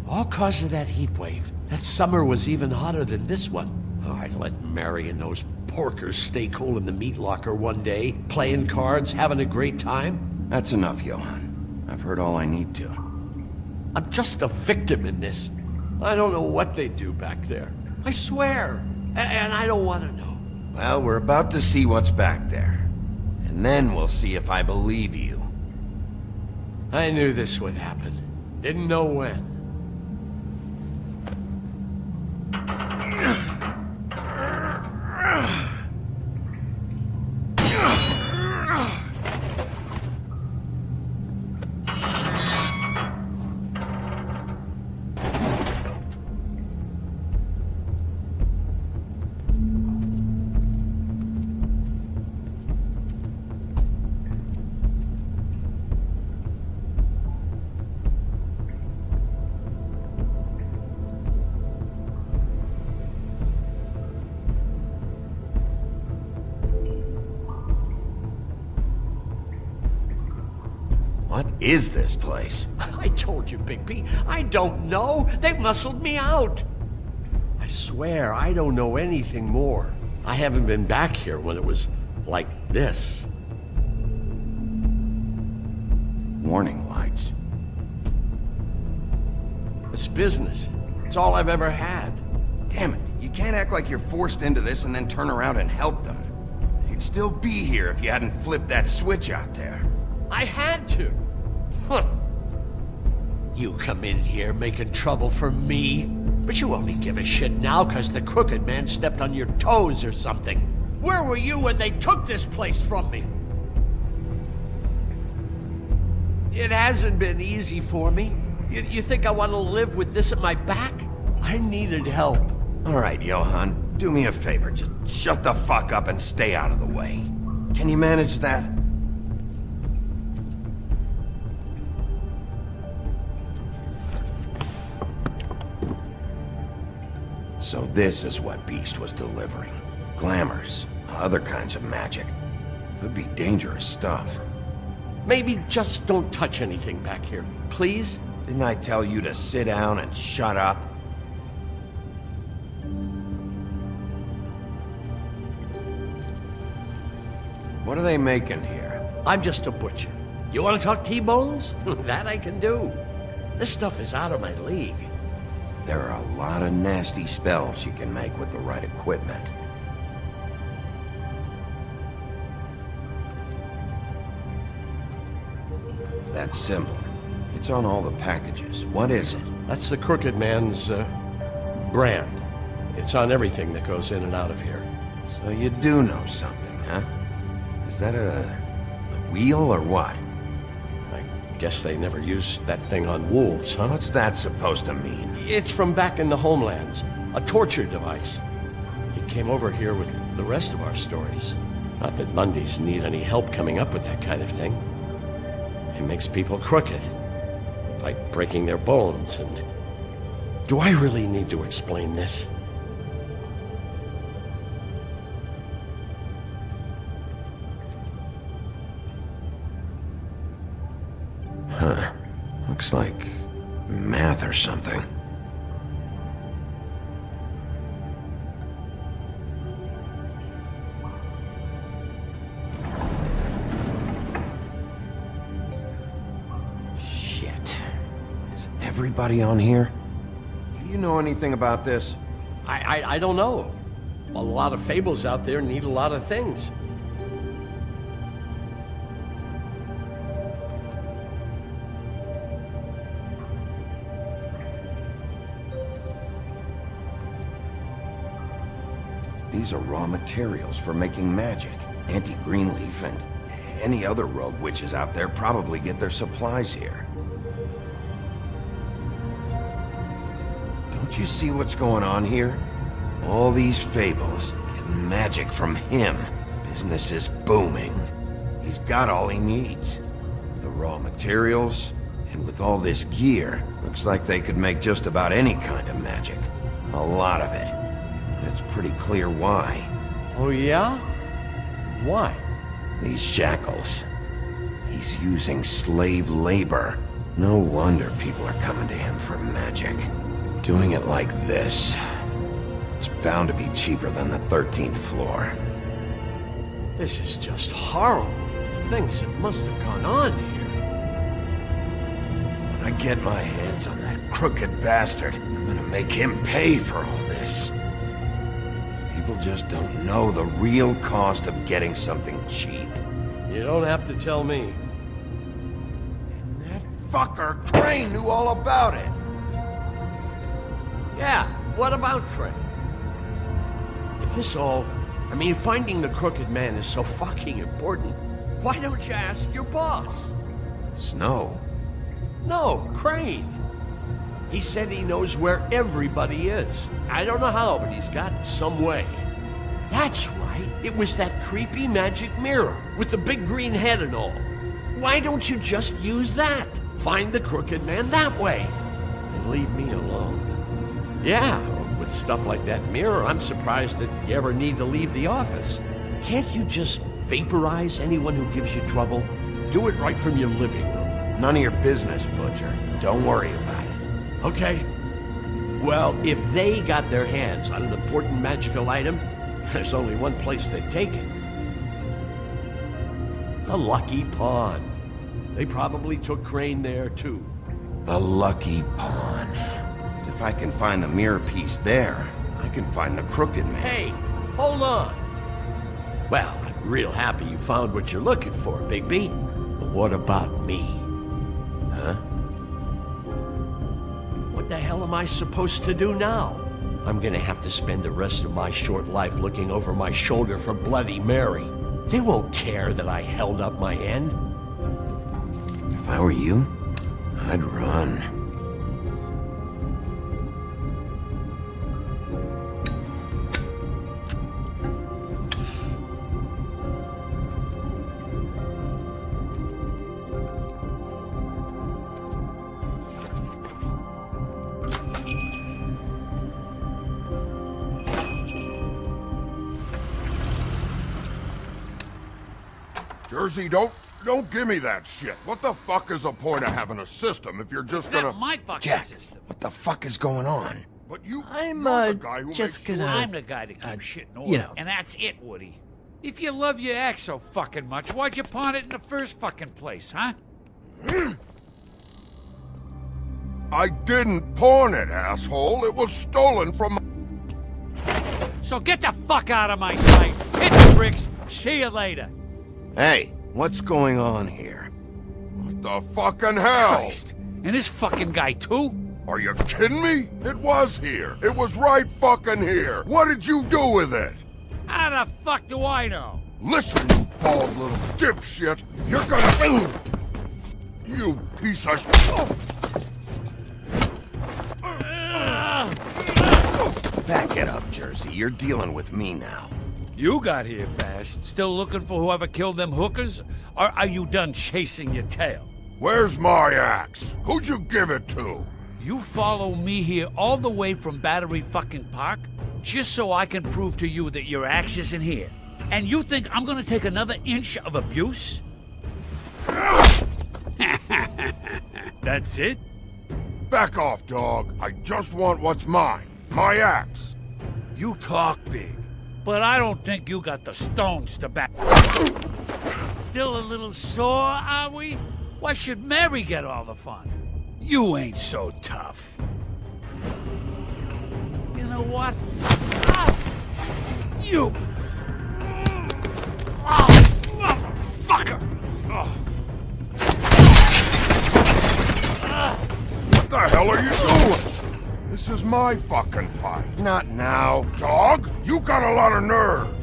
[SPEAKER 14] All cause of that heat wave. That summer was even hotter than this one. Oh, I let Mary and those porkers stay cool in the meat locker one day, playing cards, having a great time.
[SPEAKER 1] That's enough, Johan. I've heard all I need to.
[SPEAKER 14] I'm just a victim in this. I don't know what they do back there. I swear. And I don't want to know.
[SPEAKER 1] Well, we're about to see what's back there. And then we'll see if I believe you.
[SPEAKER 14] I knew this would happen. Didn't know when.
[SPEAKER 1] What is this place?
[SPEAKER 14] I told you, Bigby. I don't know. They muscled me out. I swear, I don't know anything more. I haven't been back here when it was like this.
[SPEAKER 1] Warning lights.
[SPEAKER 14] It's business. It's all I've ever had.
[SPEAKER 1] Damn it. You can't act like you're forced into this and then turn around and help them. You'd still be here if you hadn't flipped that switch out there.
[SPEAKER 14] I had to. Huh. You come in here making trouble for me, but you only give a shit now because the Crooked Man stepped on your toes or something. Where were you when they took this place from me? It hasn't been easy for me. You think I want to live with this at my back? I needed help.
[SPEAKER 1] All right, Johan, do me a favor. Just shut the fuck up and stay out of the way. Can you manage that? So this is what Beast was delivering. Glamours, other kinds of magic. Could be dangerous stuff.
[SPEAKER 14] Maybe just don't touch anything back here, please?
[SPEAKER 1] Didn't I tell you to sit down and shut up? What are they making here?
[SPEAKER 14] I'm just a butcher. You want to talk T-bones? That I can do. This stuff is out of my league.
[SPEAKER 1] There are a lot of nasty spells you can make with the right equipment. That symbol. It's on all the packages. What is it?
[SPEAKER 14] That's the Crooked Man's, brand. It's on everything that goes in and out of here.
[SPEAKER 1] So you do know something, huh? Is that a wheel or what?
[SPEAKER 14] I guess they never used that thing on wolves, huh?
[SPEAKER 1] What's that supposed to mean?
[SPEAKER 14] It's from back in the homelands. A torture device. It came over here with the rest of our stories. Not that Mundies need any help coming up with that kind of thing. It makes people crooked. By breaking their bones and... Do I really need to explain this?
[SPEAKER 1] Huh. Looks like math or something. Shit. Is everybody on here? Do you know anything about this?
[SPEAKER 14] I don't know. A lot of fables out there need a lot of things.
[SPEAKER 1] These are raw materials for making magic. Auntie Greenleaf and any other rogue witches out there probably get their supplies here. Don't you see what's going on here? All these fables get magic from him. Business is booming. He's got all he needs. The raw materials, and with all this gear, looks like they could make just about any kind of magic. A lot of it. And it's pretty clear why.
[SPEAKER 14] Oh, yeah? Why?
[SPEAKER 1] These shackles. He's using slave labor. No wonder people are coming to him for magic. Doing it like this. It's bound to be cheaper than the 13th floor.
[SPEAKER 14] This is just horrible. Things that must have gone on here.
[SPEAKER 1] When I get my hands on that crooked bastard, I'm gonna make him pay for all this. People just don't know the real cost of getting something cheap.
[SPEAKER 14] You don't have to tell me.
[SPEAKER 1] And that fucker Crane knew all about it.
[SPEAKER 14] Yeah, what about Crane? If this all... I mean, finding the crooked man is so fucking important, why don't you ask your boss?
[SPEAKER 1] Snow?
[SPEAKER 14] No, Crane. He said he knows where everybody is. I don't know how, but he's got some way. That's right. It was that creepy magic mirror with the big green head and all. Why don't you just use that? Find the crooked man that way. And leave me alone. Yeah, with stuff like that mirror, I'm surprised that you ever need to leave the office. Can't you just vaporize anyone who gives you trouble? Do it right from your living room.
[SPEAKER 1] None of your business, Butcher. Don't worry about it.
[SPEAKER 14] Okay. Well, if they got their hands on an important magical item, there's only one place they'd take it. The Lucky Pawn. They probably took Crane there, too.
[SPEAKER 1] The Lucky Pawn. If I can find the mirror piece there, I can find the crooked man.
[SPEAKER 14] Hey, hold on. Well, I'm real happy you found what you're looking for, Bigby. But what about me? Huh? What the hell am I supposed to do now? I'm gonna have to spend the rest of my short life looking over my shoulder for Bloody Mary. They won't care that I held up my end.
[SPEAKER 1] If I were you, I'd run.
[SPEAKER 13] Jersey, don't give me that shit. What the fuck is the point of having a system if you're just gonna...
[SPEAKER 15] That's my fucking
[SPEAKER 1] Jack,
[SPEAKER 15] system.
[SPEAKER 1] what the fuck is going on?
[SPEAKER 13] But you're
[SPEAKER 15] the
[SPEAKER 13] guy who
[SPEAKER 15] just
[SPEAKER 13] makes
[SPEAKER 15] gonna...
[SPEAKER 13] sure...
[SPEAKER 15] I'm the guy that keeps shit in order. And that's it, Woody. If you love your ex so fucking much, why'd you pawn it in the first fucking place, huh?
[SPEAKER 13] I didn't pawn it, asshole. It was stolen from...
[SPEAKER 15] So get the fuck out of my sight. Hit the bricks. See you later.
[SPEAKER 1] Hey, what's going on here?
[SPEAKER 13] What the fucking hell?
[SPEAKER 15] Christ. And this fucking guy, too?
[SPEAKER 13] Are you kidding me? It was here. It was right fucking here. What did you do with it?
[SPEAKER 15] How the fuck do I know?
[SPEAKER 13] Listen, you bald little dipshit. You're gonna... You piece of...
[SPEAKER 1] Back it up, Jersey. You're dealing with me now.
[SPEAKER 15] You got here fast. Still looking for whoever killed them hookers? Or are you done chasing your tail?
[SPEAKER 13] Where's my axe? Who'd you give it to?
[SPEAKER 15] You follow me here all the way from Battery fucking Park just so I can prove to you that your axe isn't here. And you think I'm gonna take another inch of abuse? That's it?
[SPEAKER 13] Back off, dog. I just want what's mine. My axe.
[SPEAKER 15] You talk big, but I don't think you got the stones to back. Still a little sore, are we? Why should Mary get all the fun? You ain't so tough. You know what? Ah! You! Oh, motherfucker! Oh.
[SPEAKER 13] What the hell are you doing? This is my fucking fight.
[SPEAKER 1] Not now.
[SPEAKER 13] Dog, you got a lot of nerve.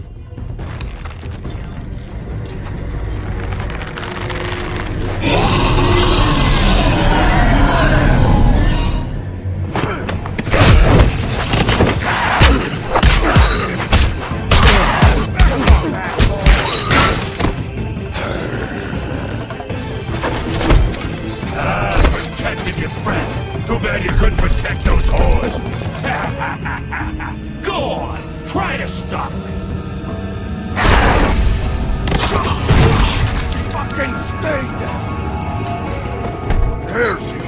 [SPEAKER 15] friend. Too bad you couldn't protect those whores. Go on, try to stop me.
[SPEAKER 2] Fucking stay down! There she is.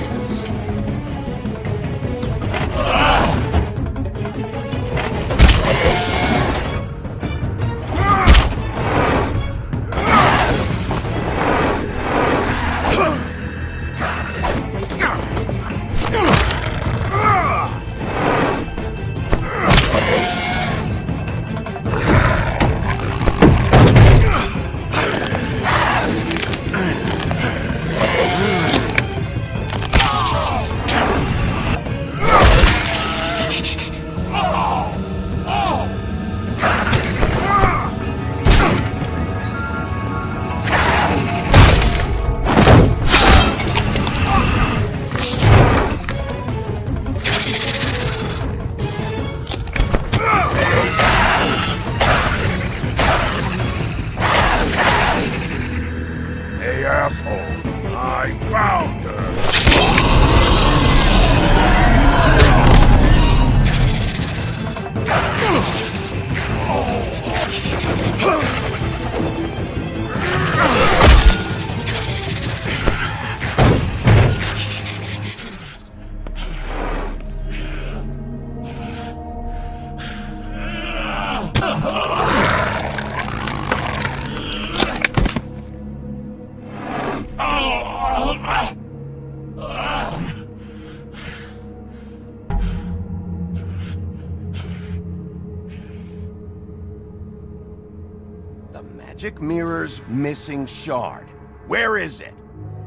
[SPEAKER 2] The magic mirror's missing shard. Where is it?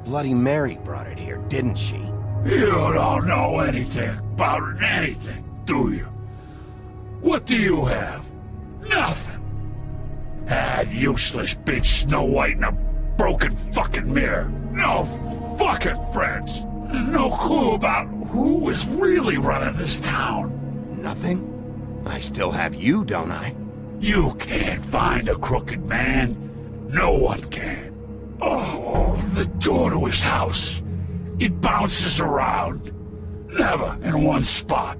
[SPEAKER 2] Bloody Mary brought it here, didn't she?
[SPEAKER 15] You don't know anything about anything, do you? What do you have? Nothing. That useless bitch Snow White in a broken fucking mirror. No fucking friends. No clue about who was really running this town.
[SPEAKER 1] Nothing? I still have you, don't I?
[SPEAKER 15] You can't find a crooked man. No one can. Oh, the door to his house. It bounces around. Never in one spot.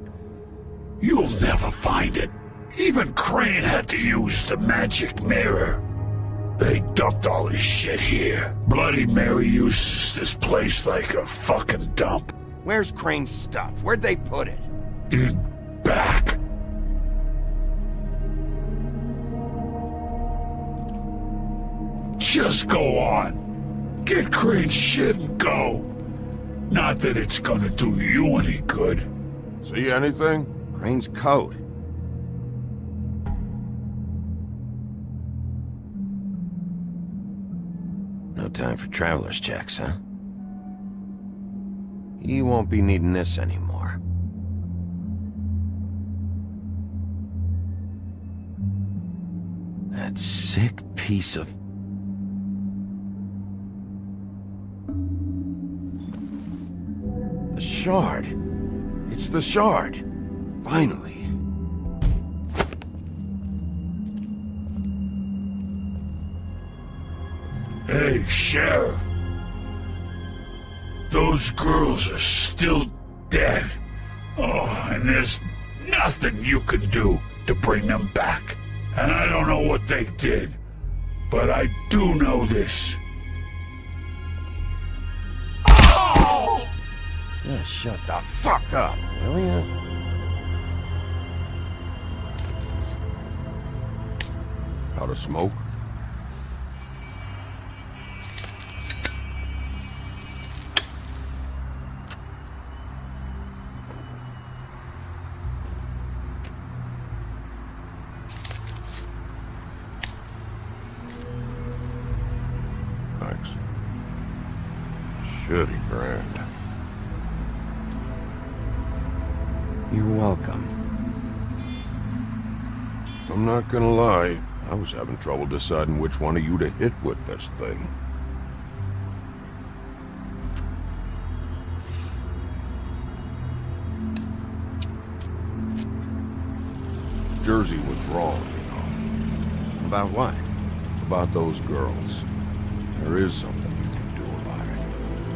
[SPEAKER 15] You'll never find it. Even Crane had to use the magic mirror. They dumped all his shit here. Bloody Mary uses this place like a fucking dump.
[SPEAKER 1] Where's Crane's stuff? Where'd they put it?
[SPEAKER 15] In back. Just go on. Get Crane's shit and go. Not that it's gonna do you any good.
[SPEAKER 2] See anything?
[SPEAKER 1] Crane's coat. No time for traveler's checks, huh? You won't be needing this anymore. That sick piece of... The shard. It's the shard. Finally.
[SPEAKER 15] Hey, Sheriff. Those girls are still dead. Oh, and there's nothing you can do to bring them back. And I don't know what they did, but I do know this. Oh!
[SPEAKER 1] Just shut the fuck up, will ya?
[SPEAKER 2] Out of smoke? Thanks. Shitty brand.
[SPEAKER 1] You're welcome.
[SPEAKER 2] I'm not gonna lie, I was having trouble deciding which one of you to hit with this thing. Jersey was wrong, you know.
[SPEAKER 1] About what?
[SPEAKER 2] About those girls. There is something you can do about it.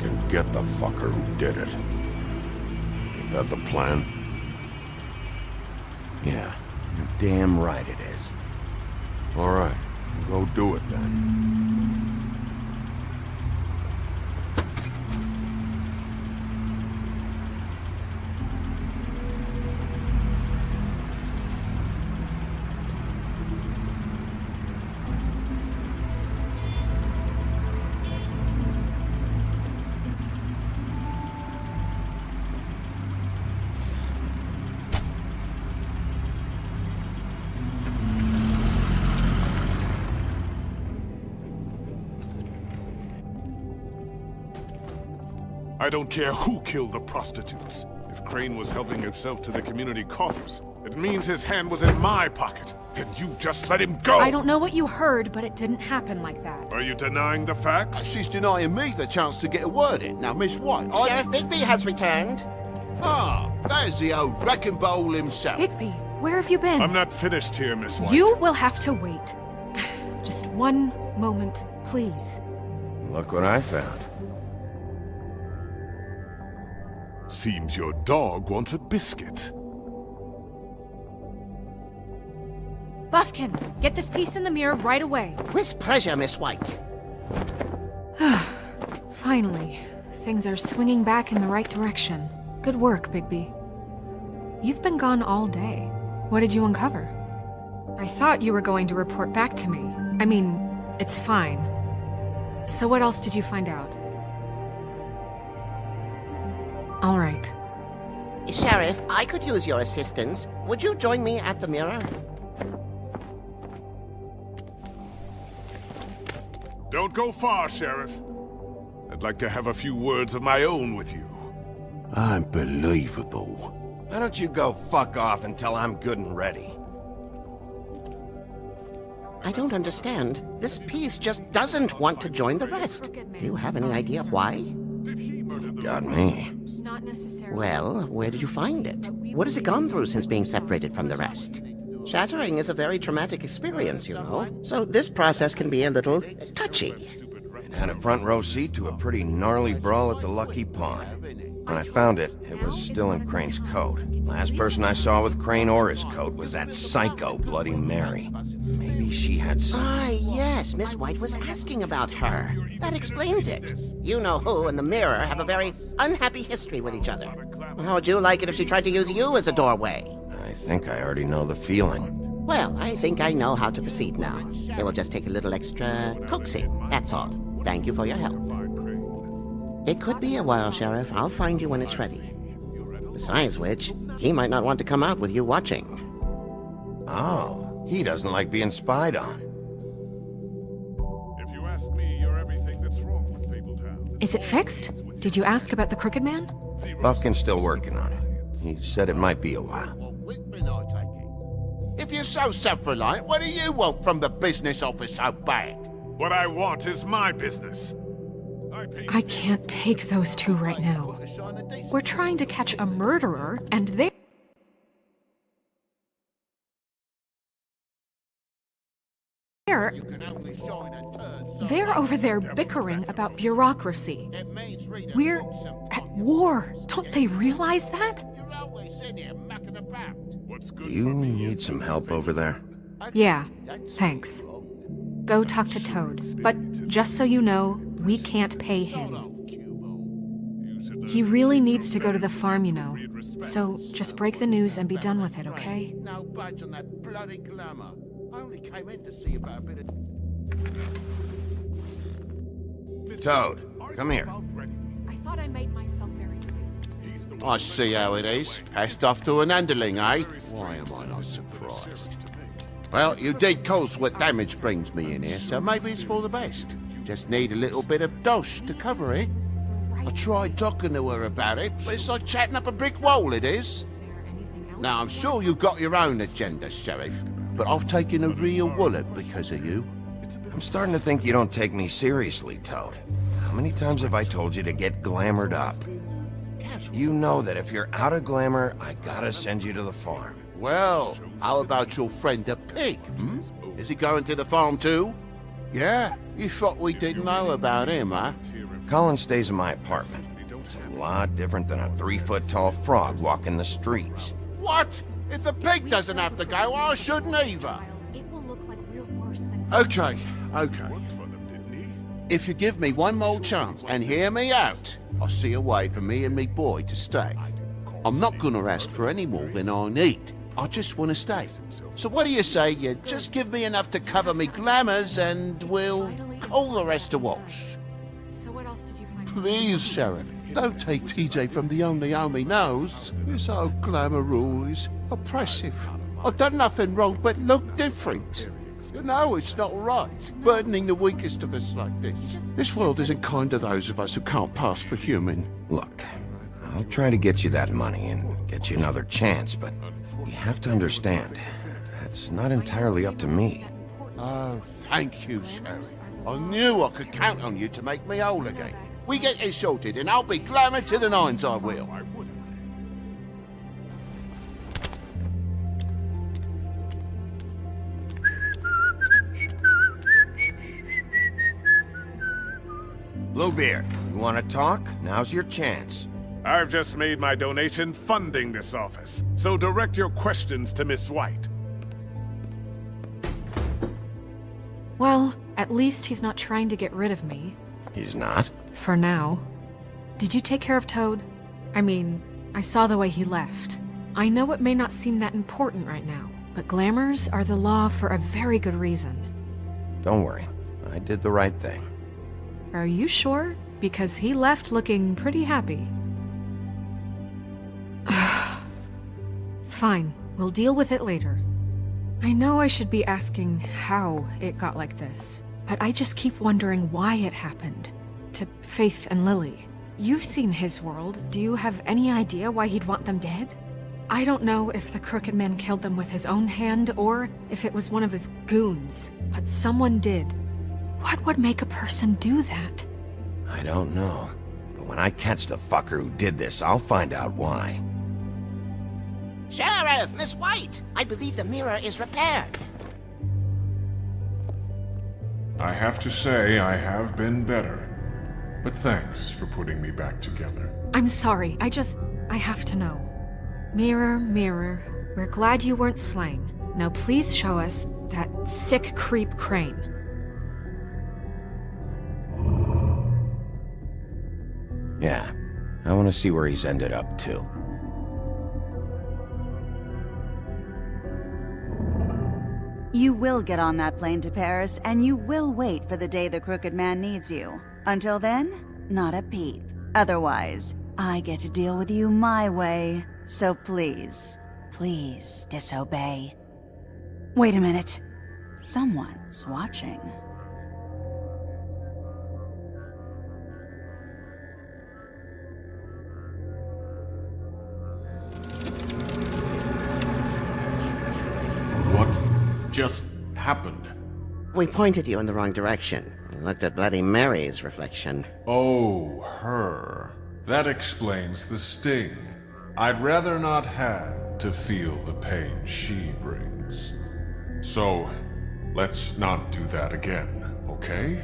[SPEAKER 2] You can get the fucker who did it. That the plan?
[SPEAKER 1] Yeah, you're damn right it is.
[SPEAKER 2] All right, go do it then.
[SPEAKER 13] I don't care who killed the prostitutes. If Crane was helping himself to the community coffers, it means his hand was in my pocket, and you just let him go!
[SPEAKER 7] I don't know what you heard, but it didn't happen like that.
[SPEAKER 13] Are you denying the facts?
[SPEAKER 2] She's denying me the chance to get a word in. Now, Miss White,
[SPEAKER 16] Sheriff Bigby has returned.
[SPEAKER 2] Ah, there's the old wrecking bowl himself.
[SPEAKER 7] Bigby, where have you been?
[SPEAKER 13] I'm not finished here, Miss White.
[SPEAKER 7] You will have to wait. Just one moment, please.
[SPEAKER 1] Look what I found.
[SPEAKER 13] Seems your dog wants a biscuit.
[SPEAKER 7] Buffkin, get this piece in the mirror right away.
[SPEAKER 16] With pleasure, Miss White.
[SPEAKER 7] Finally, things are swinging back in the right direction. Good work, Bigby. You've been gone all day. What did you uncover? I thought you were going to report back to me. I mean, it's fine. So what else did you find out? All right.
[SPEAKER 16] Sheriff, I could use your assistance. Would you join me at the mirror?
[SPEAKER 13] Don't go far, Sheriff. I'd like to have a few words of my own with you.
[SPEAKER 2] Unbelievable.
[SPEAKER 1] Why don't you go fuck off until I'm good and ready?
[SPEAKER 16] I don't understand. This piece just doesn't want to join the rest. Do you have any idea why?
[SPEAKER 1] Got me.
[SPEAKER 7] Not necessarily.
[SPEAKER 16] Well, where did you find it? What has it gone through since being separated from the rest? Shattering is a very traumatic experience, you know. So this process can be a little touchy.
[SPEAKER 1] It had a front row seat to a pretty gnarly brawl at the Lucky Pond. When I found it, it was still in Crane's coat. Last person I saw with Crane or his coat was that psycho Bloody Mary. Maybe she had some...
[SPEAKER 16] Ah, yes, Miss White was asking about her. That explains it. You know who and the mirror have a very unhappy history with each other. How would you like it if she tried to use you as a doorway?
[SPEAKER 1] I think I already know the feeling.
[SPEAKER 16] Well, I think I know how to proceed now. It will just take a little extra coaxing, that's all. Thank you for your help. It could be a while, Sheriff. I'll find you when it's ready. Besides which, he might not want to come out with you watching.
[SPEAKER 1] Oh, he doesn't like being spied on.
[SPEAKER 13] If you ask me, you're everything that's wrong with Fabletown.
[SPEAKER 7] Is it fixed? Did you ask about the Crooked Man?
[SPEAKER 1] Buffkin's still working on it. He said it might be a while.
[SPEAKER 2] If you're so self-reliant, what do you want from the business office so bad?
[SPEAKER 13] What I want is my business.
[SPEAKER 7] I can't take those two right now. We're trying to catch a murderer, and they're over there bickering about bureaucracy. We're at war. Don't they realize that?
[SPEAKER 1] Do you need some help over there?
[SPEAKER 7] Yeah, thanks. Go talk to Toad. But just so you know, we can't pay him. He really needs to go to the farm, you know. So just break the news and be done with it, okay?
[SPEAKER 2] No budge on that bloody glamour. I only came in to see about a bit of...
[SPEAKER 1] Toad, come here.
[SPEAKER 7] I thought I made myself very clear.
[SPEAKER 2] I see how it is. Passed off to an underling, eh? Why am I not surprised? Well, you did cause what damage brings me in here, so maybe it's for the best. Just need a little bit of dosh to cover it. I tried talking to her about it, but it's like chatting up a brick wall, it is. Now, I'm sure you've got your own agenda, Sheriff, but I've taken a real wallet because of you.
[SPEAKER 1] I'm starting to think you don't take me seriously, Toad. How many times have I told you to get glamored up? You know that if you're out of glamour, I gotta send you to the farm.
[SPEAKER 2] Well, how about your friend the pig, hmm? Is he going to the farm too? Yeah? You thought we didn't know about him, huh?
[SPEAKER 1] Colin stays in my apartment. It's a lot different than a 3-foot-tall frog walking the streets.
[SPEAKER 2] What? If a pig doesn't have to go, I shouldn't either.
[SPEAKER 7] It will look like we're worse than...
[SPEAKER 2] Okay. If you give me one more chance and hear me out, I'll see a way for me and me boy to stay. I'm not gonna ask for any more than I need. I just want to stay. So what do you say you just give me enough to cover me glamours and we'll call the rest a wash?
[SPEAKER 7] So what else did you find?
[SPEAKER 2] Please, Sheriff, don't take TJ from the only home he knows. This old glamour rule is oppressive. I've done nothing wrong but look different. You know it's not right, burdening the weakest of us like this. This world isn't kind to those of us who can't pass for human.
[SPEAKER 1] Look, I'll try to get you that money and get you another chance, but you have to understand, that's not entirely up to me.
[SPEAKER 2] Oh, thank you, Sheriff. I knew I could count on you to make me whole again. We get this sorted and I'll be glamour to the nines, I will.
[SPEAKER 1] Bluebeard, you want to talk? Now's your chance.
[SPEAKER 17] I've just made my donation funding this office, so direct your questions to Miss White.
[SPEAKER 7] Well, at least he's not trying to get rid of me.
[SPEAKER 1] He's not?
[SPEAKER 7] For now. Did you take care of Toad? I mean, I saw the way he left. I know it may not seem that important right now, but glamours are the law for a very good reason.
[SPEAKER 1] Don't worry, I did the right thing.
[SPEAKER 7] Are you sure? Because he left looking pretty happy. Fine, we'll deal with it later. I know I should be asking how it got like this, but I just keep wondering why it happened. To Faith and Lily. You've seen his world. Do you have any idea why he'd want them dead? I don't know if the Crooked Man killed them with his own hand or if it was one of his goons, but someone did. What would make a person do that?
[SPEAKER 1] I don't know, but when I catch the fucker who did this, I'll find out why.
[SPEAKER 16] Sheriff, Miss White, I believe the mirror is repaired.
[SPEAKER 13] I have to say I have been better. But thanks for putting me back together.
[SPEAKER 7] I'm sorry, I have to know. Mirror, mirror, we're glad you weren't slain. Now please show us that sick creep Crane.
[SPEAKER 1] Yeah, I want to see where he's ended up, too.
[SPEAKER 18] You will get on that plane to Paris, and you will wait for the day the Crooked Man needs you. Until then, not a peep. Otherwise, I get to deal with you my way. So please, please disobey. Wait a minute. Someone's watching.
[SPEAKER 13] What just happened?
[SPEAKER 16] We pointed you in the wrong direction. We looked at Bloody Mary's reflection.
[SPEAKER 13] Oh, her. That explains the sting. I'd rather not have to feel the pain she brings. So, let's not do that again, okay?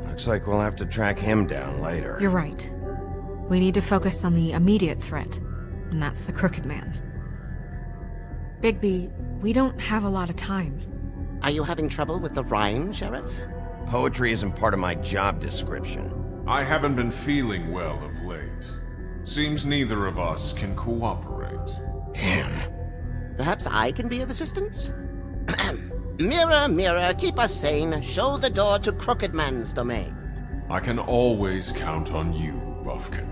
[SPEAKER 1] Looks like we'll have to track him down later.
[SPEAKER 7] You're right. We need to focus on the immediate threat, and that's the Crooked Man. Bigby, we don't have a lot of time.
[SPEAKER 16] Are you having trouble with the rhyme, Sheriff?
[SPEAKER 1] Poetry isn't part of my job description.
[SPEAKER 13] I haven't been feeling well of late. Seems neither of us can cooperate.
[SPEAKER 1] Damn.
[SPEAKER 16] Perhaps I can be of assistance? Mirror, mirror, keep us sane. Show the door to Crooked Man's domain.
[SPEAKER 13] I can always count on you, Buffkin.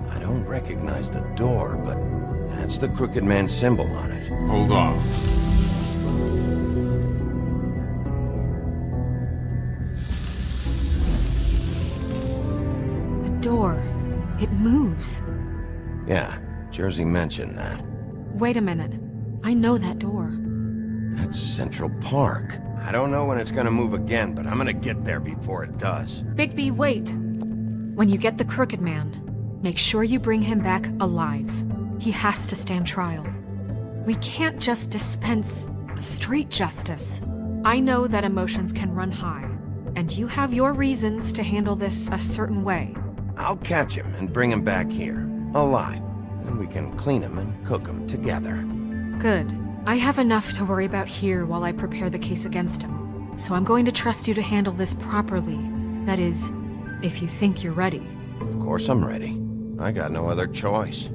[SPEAKER 1] I don't recognize the door, but that's the Crooked Man symbol on it.
[SPEAKER 13] Hold on.
[SPEAKER 7] The door. It moves.
[SPEAKER 1] Yeah, Jersey mentioned that.
[SPEAKER 7] Wait a minute. I know that door.
[SPEAKER 1] That's Central Park. I don't know when it's gonna move again, but I'm gonna get there before it does.
[SPEAKER 7] Bigby, wait! When you get the Crooked Man, make sure you bring him back alive. He has to stand trial. We can't just dispense street justice. I know that emotions can run high, and you have your reasons to handle this a certain way.
[SPEAKER 1] I'll catch him and bring him back here, alive. And we can clean him and cook him together.
[SPEAKER 7] Good. I have enough to worry about here while I prepare the case against him. So I'm going to trust you to handle this properly. That is, if you think you're ready.
[SPEAKER 1] Of course I'm ready. I got no other choice.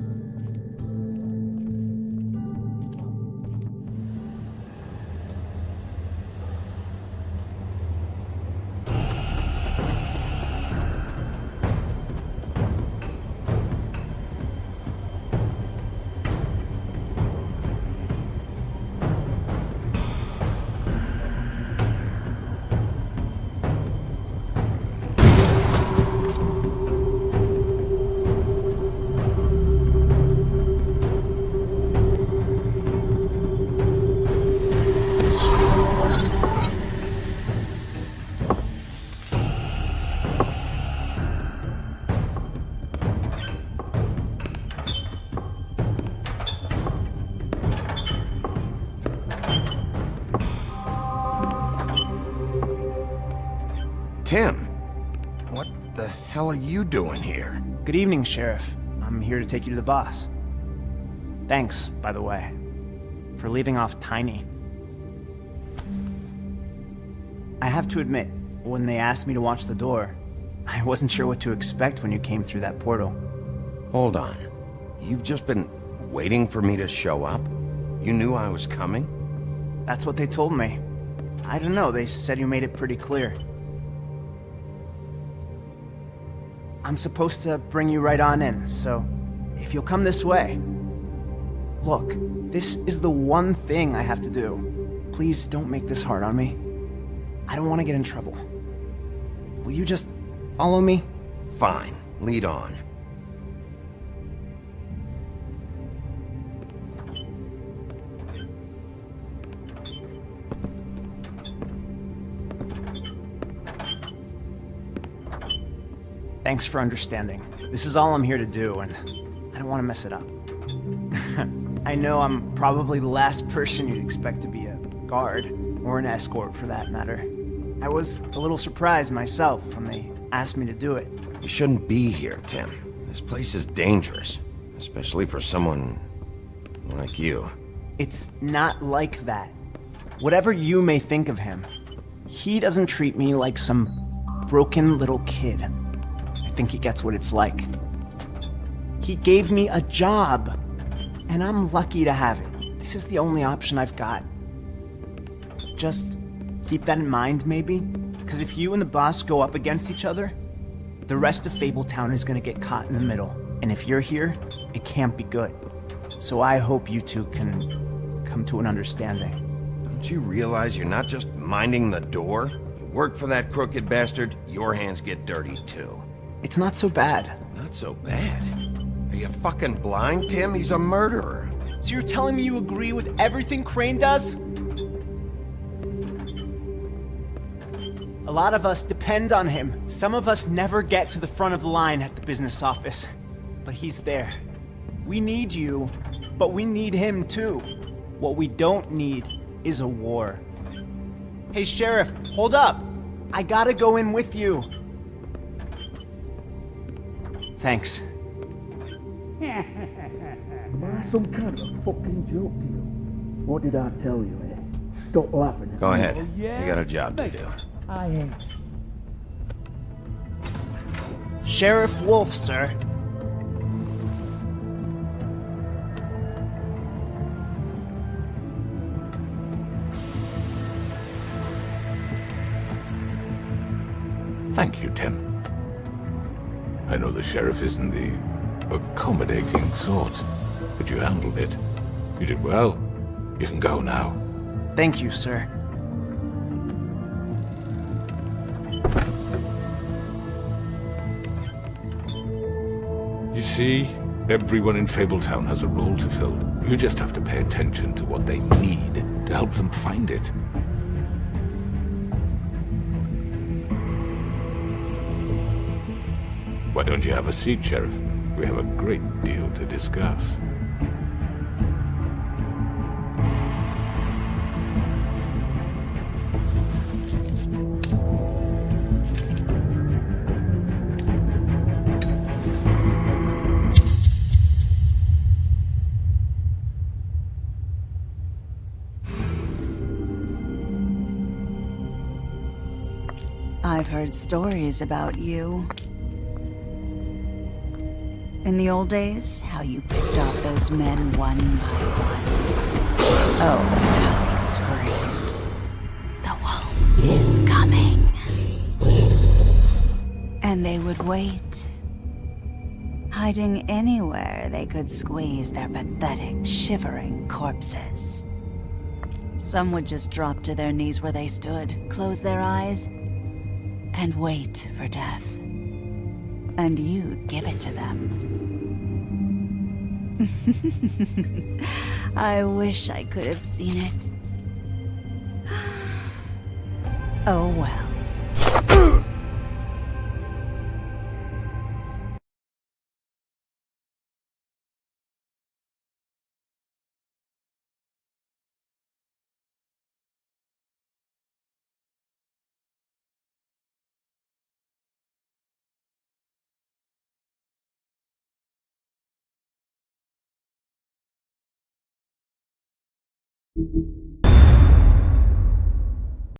[SPEAKER 1] Tim, what the hell are you doing here?
[SPEAKER 19] Good evening, Sheriff. I'm here to take you to the boss. Thanks, by the way, for leaving off Tiny. I have to admit, when they asked me to watch the door, I wasn't sure what to expect when you came through that portal.
[SPEAKER 1] Hold on. You've just been waiting for me to show up? You knew I was coming?
[SPEAKER 19] That's what they told me. I don't know, they said you made it pretty clear. I'm supposed to bring you right on in, so if you'll come this way. Look, this is the one thing I have to do. Please don't make this hard on me. I don't want to get in trouble. Will you just follow me?
[SPEAKER 1] Fine, lead on.
[SPEAKER 19] Thanks for understanding. This is all I'm here to do, and I don't want to mess it up. I know I'm probably the last person you'd expect to be a guard, or an escort for that matter. I was a little surprised myself when they asked me to do it.
[SPEAKER 1] You shouldn't be here, Tim. This place is dangerous, especially for someone like you.
[SPEAKER 19] It's not like that. Whatever you may think of him, he doesn't treat me like some broken little kid. I think he gets what it's like. He gave me a job, and I'm lucky to have it. This is the only option I've got. Just keep that in mind, maybe? Because if you and the boss go up against each other, the rest of Fabletown is gonna get caught in the middle. And if you're here, it can't be good. So I hope you two can come to an understanding.
[SPEAKER 1] Don't you realize you're not just minding the door? You work for that crooked bastard, your hands get dirty too.
[SPEAKER 19] It's not so bad.
[SPEAKER 1] Not so bad? Are you fucking blind, Tim? He's a murderer.
[SPEAKER 19] So you're telling me you agree with everything Crane does? A lot of us depend on him. Some of us never get to the front of the line at the business office. But he's there. We need you, but we need him too. What we don't need is a war. Hey, Sheriff, hold up. I gotta go in with you. Thanks.
[SPEAKER 20] Am I some kind of fucking joke to you? What did I tell you, eh? Stop laughing at
[SPEAKER 1] Go
[SPEAKER 20] me.
[SPEAKER 1] ahead.
[SPEAKER 20] Oh, yeah?
[SPEAKER 1] You got a job to do.
[SPEAKER 20] I ain't.
[SPEAKER 19] Sheriff Wolf, sir.
[SPEAKER 21] Thank you, Tim. I know the sheriff isn't the accommodating sort, but you handled it. You did well. You can go now.
[SPEAKER 19] Thank you, sir.
[SPEAKER 21] You see, everyone in Fabletown has a role to fill. You just have to pay attention to what they need to help them find it. Why don't you have a seat, Sheriff? We have a great deal to discuss.
[SPEAKER 18] heard stories about you. In the old days, how you picked off those men one by one. Oh, how they screamed. The wolf is coming. And they would wait, hiding anywhere they could squeeze their pathetic, shivering corpses. Some would just drop to their knees where they stood, close their eyes, and wait for death. And you'd give it to them. I wish I could have seen it. Oh well.
[SPEAKER 20] you.